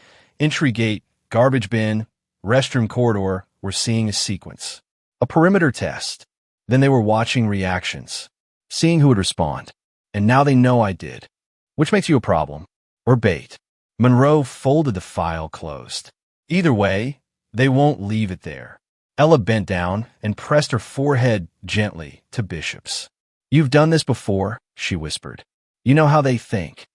entry gate, garbage bin, restroom corridor, we're seeing a sequence. A perimeter test. Then they were watching reactions, seeing who would respond. And now they know I did. Which makes you a problem. Or bait. Monroe folded the file closed. Either way, they won't leave it there. Ella bent down and pressed her forehead gently to Bishop's. You've done this before, she whispered. You know how they think.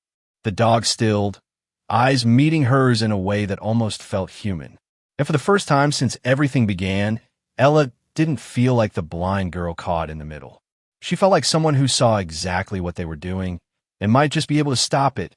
The dog stilled, eyes meeting hers in a way that almost felt human. And for the first time since everything began, Ella didn't feel like the blind girl caught in the middle. She felt like someone who saw exactly what they were doing and might just be able to stop it.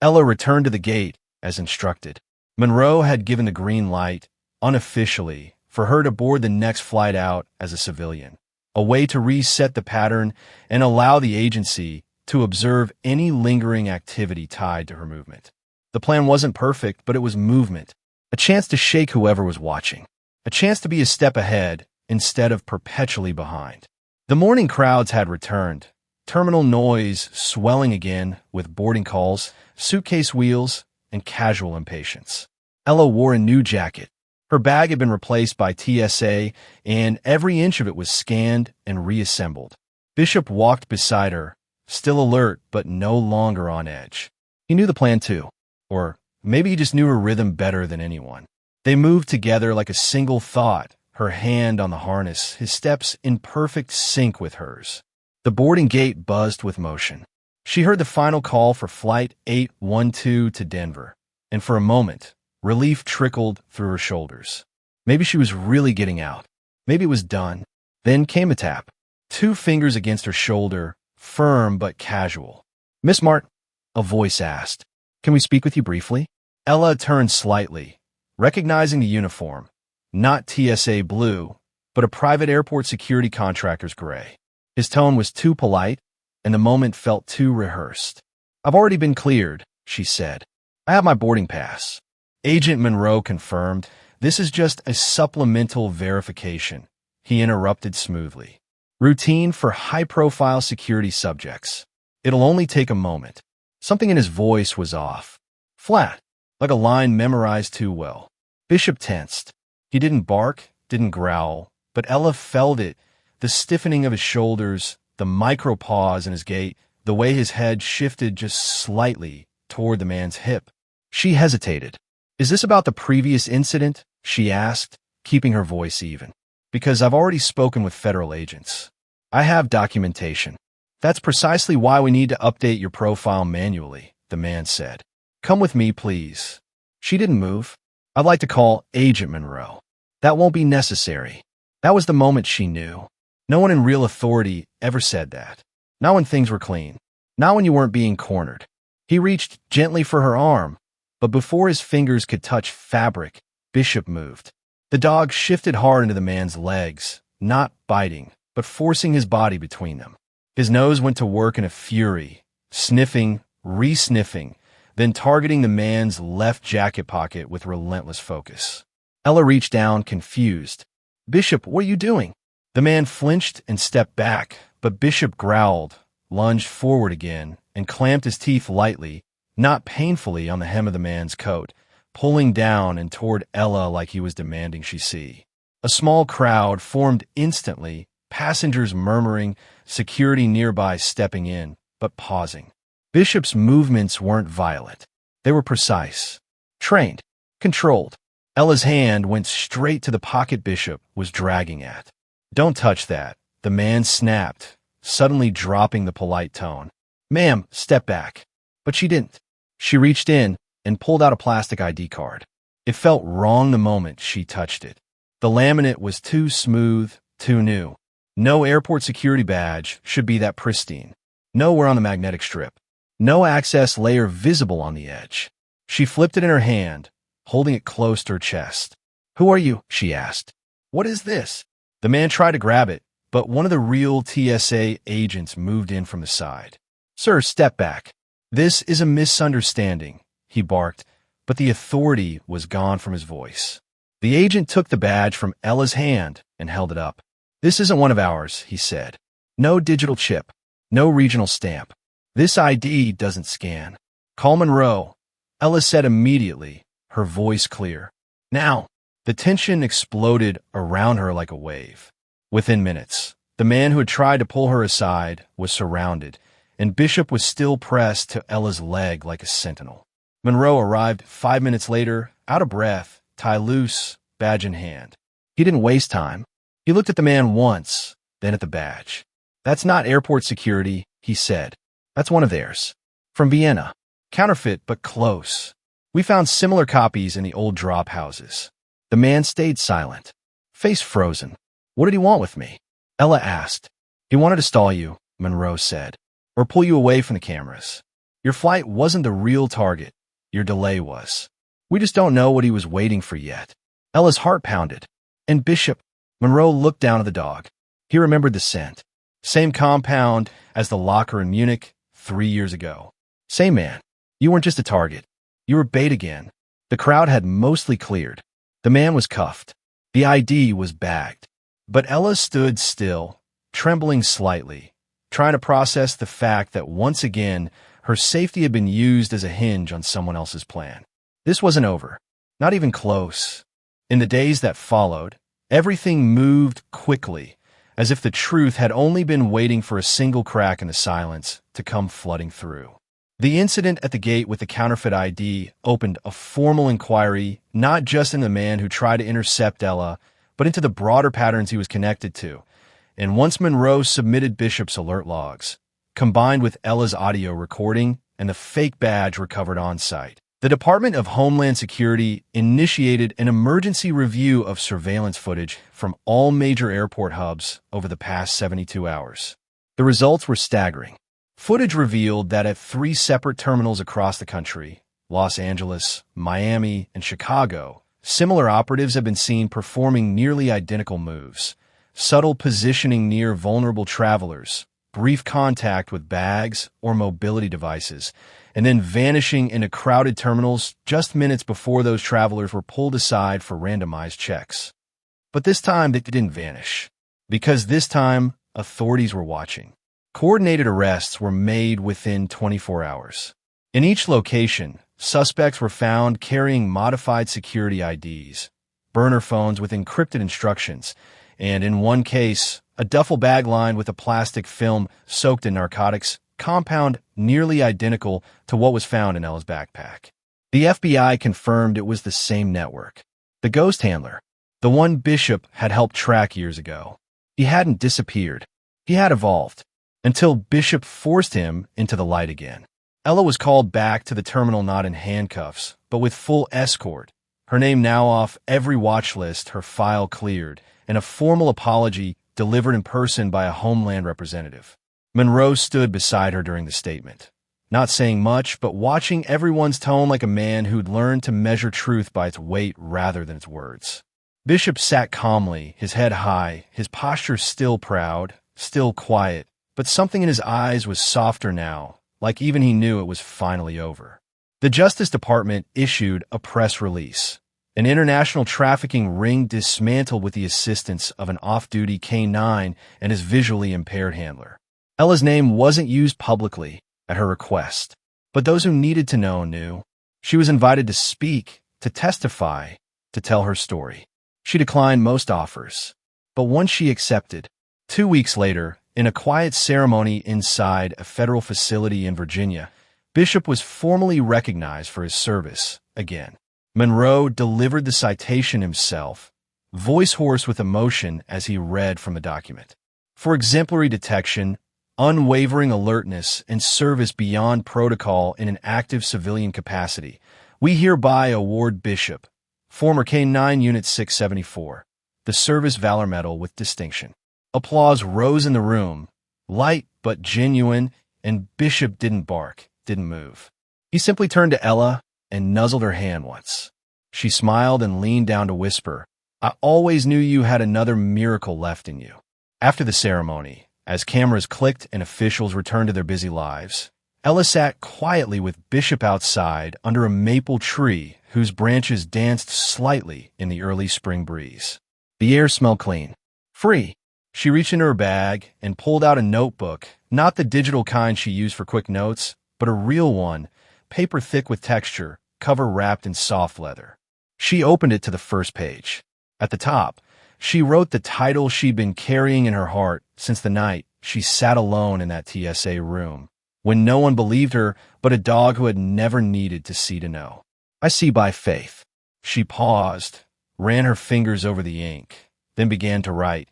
Ella returned to the gate, as instructed. Monroe had given the green light, unofficially, for her to board the next flight out as a civilian, a way to reset the pattern and allow the agency to observe any lingering activity tied to her movement. The plan wasn't perfect, but it was movement, a chance to shake whoever was watching, a chance to be a step ahead instead of perpetually behind. The morning crowds had returned, terminal noise swelling again with boarding calls, suitcase wheels, and casual impatience. Ella wore a new jacket. Her bag had been replaced by TSA, and every inch of it was scanned and reassembled. Bishop walked beside her, still alert but no longer on edge. He knew the plan too. Or maybe he just knew her rhythm better than anyone. They moved together like a single thought, her hand on the harness, his steps in perfect sync with hers. The boarding gate buzzed with motion. She heard the final call for Flight 812 to Denver, and for a moment, relief trickled through her shoulders. Maybe she was really getting out. Maybe it was done. Then came a tap. 2 fingers against her shoulder, firm but casual. "Miss Martin," a voice asked. "Can we speak with you briefly?" Ella turned slightly, recognizing the uniform. Not TSA blue, but a private airport security contractor's gray. His tone was too polite, and the moment felt too rehearsed. "I've already been cleared," she said. "I have my boarding pass." Agent Monroe confirmed, "This is just a supplemental verification," he interrupted smoothly. "Routine for high-profile security subjects. It'll only take a moment." Something in his voice was off. Flat, like a line memorized too well. Bishop tensed. He didn't bark, didn't growl, but Ella felt it, the stiffening of his shoulders, the micro-pause in his gait, the way his head shifted just slightly toward the man's hip. She hesitated. "Is this about the previous incident?" she asked, keeping her voice even. "Because I've already spoken with federal agents. I have documentation." "That's precisely why we need to update your profile manually," the man said. "Come with me, please." She didn't move. "I'd like to call Agent Monroe." "That won't be necessary." That was the moment she knew. No one in real authority ever said that. Not when things were clean. Not when you weren't being cornered. He reached gently for her arm, but before his fingers could touch fabric, Bishop moved. The dog shifted hard into the man's legs, not biting, but forcing his body between them. His nose went to work in a fury, sniffing, re-sniffing, then targeting the man's left jacket pocket with relentless focus. Ella reached down, confused. "Bishop, what are you doing?" The man flinched and stepped back, but Bishop growled, lunged forward again, and clamped his teeth lightly, not painfully, on the hem of the man's coat, pulling down and toward Ella like he was demanding she see. A small crowd formed instantly, passengers murmuring, security nearby stepping in, but pausing. Bishop's movements weren't violent. They were precise, trained, controlled. Ella's hand went straight to the pocket Bishop was dragging at. "Don't touch that," the man snapped, suddenly dropping the polite tone. "Ma'am, step back." But she didn't. She reached in and pulled out a plastic ID card. It felt wrong the moment she touched it. The laminate was too smooth, too new. No airport security badge should be that pristine. Nowhere on the magnetic strip. No access layer visible on the edge. She flipped it in her hand, holding it close to her chest. "Who are you?" she asked. "What is this?" The man tried to grab it, but one of the real TSA agents moved in from the side. "Sir, step back. This is a misunderstanding," he barked, but the authority was gone from his voice. The agent took the badge from Ella's hand and held it up. "This isn't one of ours," he said. "No digital chip. No regional stamp. This ID doesn't scan. Call Monroe," Ella said immediately, her voice clear. "Now." The tension exploded around her like a wave. Within minutes, the man who had tried to pull her aside was surrounded, and Bishop was still pressed to Ella's leg like a sentinel. Monroe arrived 5 minutes later, out of breath, tie loose, badge in hand. He didn't waste time. He looked at the man once, then at the badge. "That's not airport security," he said. "That's one of theirs. From Vienna. Counterfeit, but close. We found similar copies in the old drop houses." The man stayed silent, face frozen. "What did he want with me?" Ella asked. "He wanted to stall you," Monroe said, "or pull you away from the cameras. Your flight wasn't the real target. Your delay was. We just don't know what he was waiting for yet." Ella's heart pounded. "And Bishop?" Monroe looked down at the dog. He remembered the scent. Same compound as the locker in Munich 3 years ago. "Same man. You weren't just a target. You were bait again." The crowd had mostly cleared. The man was cuffed. The ID was bagged. But Ella stood still, trembling slightly, trying to process the fact that once again, her safety had been used as a hinge on someone else's plan. This wasn't over. Not even close. In the days that followed, everything moved quickly, as if the truth had only been waiting for a single crack in the silence to to come flooding through. The incident at the gate with the counterfeit ID opened a formal inquiry not just into the man who tried to intercept Ella, but into the broader patterns he was connected to. And once Monroe submitted Bishop's alert logs, combined with Ella's audio recording and the fake badge recovered on site, the Department of Homeland Security initiated an emergency review of surveillance footage from all major airport hubs over the past 72 hours. The results were staggering. Footage revealed that at 3 separate terminals across the country, Los Angeles, Miami, and Chicago, similar operatives have been seen performing nearly identical moves: subtle positioning near vulnerable travelers, brief contact with bags or mobility devices, and then vanishing into crowded terminals just minutes before those travelers were pulled aside for randomized checks. But this time they didn't vanish, because this time authorities were watching. Coordinated arrests were made within 24 hours. In each location, suspects were found carrying modified security IDs, burner phones with encrypted instructions, and in one case, a duffel bag lined with a plastic film soaked in narcotics compound nearly identical to what was found in Ella's backpack. The FBI confirmed it was the same network. The ghost handler, the one Bishop had helped track years ago. He hadn't disappeared. He had evolved, until Bishop forced him into the light again. Ella was called back to the terminal not in handcuffs, but with full escort, her name now off every watch list, her file cleared, and a formal apology delivered in person by a Homeland representative. Monroe stood beside her during the statement, not saying much, but watching everyone's tone like a man who'd learned to measure truth by its weight rather than its words. Bishop sat calmly, his head high, his posture still proud, still quiet, but something in his eyes was softer now, like even he knew it was finally over. The Justice Department issued a press release. An international trafficking ring dismantled with the assistance of an off-duty K-9 and his visually impaired handler. Ella's name wasn't used publicly at her request, but those who needed to know knew. She was invited to speak, to testify, to tell her story. She declined most offers, but one she accepted. 2 weeks later, in a quiet ceremony inside a federal facility in Virginia, Bishop was formally recognized for his service again. Monroe delivered the citation himself, voice hoarse with emotion as he read from the document. For exemplary detection, unwavering alertness, and service beyond protocol in an active civilian capacity, we hereby award Bishop, former K-9 Unit 674, the Service Valor Medal with distinction. Applause rose in the room, light but genuine, and Bishop didn't bark, didn't move. He simply turned to Ella and nuzzled her hand once. She smiled and leaned down to whisper, "I always knew you had another miracle left in you." After the ceremony, as cameras clicked and officials returned to their busy lives, Ella sat quietly with Bishop outside under a maple tree whose branches danced slightly in the early spring breeze. The air smelled clean, free. She reached into her bag and pulled out a notebook, not the digital kind she used for quick notes, but a real one, paper thick with texture, cover wrapped in soft leather. She opened it to the first page. At the top, she wrote the title she'd been carrying in her heart since the night she sat alone in that TSA room, when no one believed her but a dog who had never needed to see to know. "I see by faith." She paused, ran her fingers over the ink, then began to write,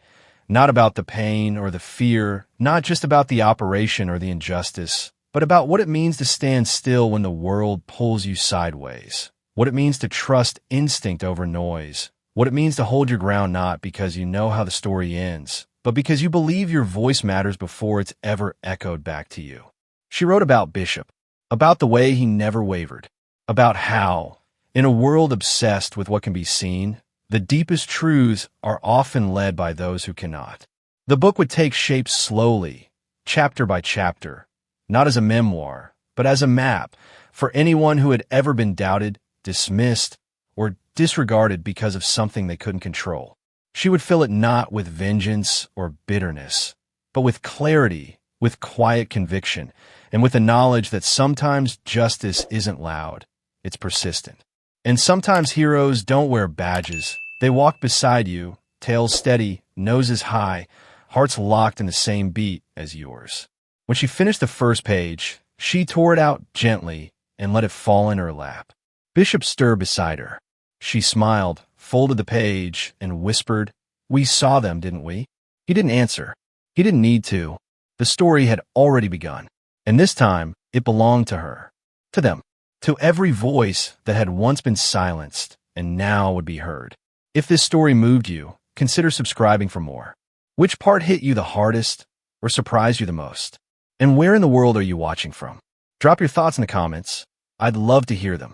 not about the pain or the fear, not just about the operation or the injustice, but about what it means to stand still when the world pulls you sideways, what it means to trust instinct over noise, what it means to hold your ground not because you know how the story ends, but because you believe your voice matters before it's ever echoed back to you. She wrote about Bishop, about the way he never wavered, about how, in a world obsessed with what can be seen, the deepest truths are often led by those who cannot. The book would take shape slowly, chapter by chapter, not as a memoir, but as a map for anyone who had ever been doubted, dismissed, or disregarded because of something they couldn't control. She would fill it not with vengeance or bitterness, but with clarity, with quiet conviction, and with the knowledge that sometimes justice isn't loud, it's persistent. And sometimes heroes don't wear badges. They walk beside you, tails steady, noses high, hearts locked in the same beat as yours. When she finished the first page, she tore it out gently and let it fall in her lap. Bishop stirred beside her. She smiled, folded the page, and whispered, "We saw them, didn't we?" He didn't answer. He didn't need to. The story had already begun, and this time it belonged to her, to them, to every voice that had once been silenced and now would be heard. If this story moved you, consider subscribing for more. Which part hit you the hardest or surprised you the most? And where in the world are you watching from? Drop your thoughts in the comments. I'd love to hear them.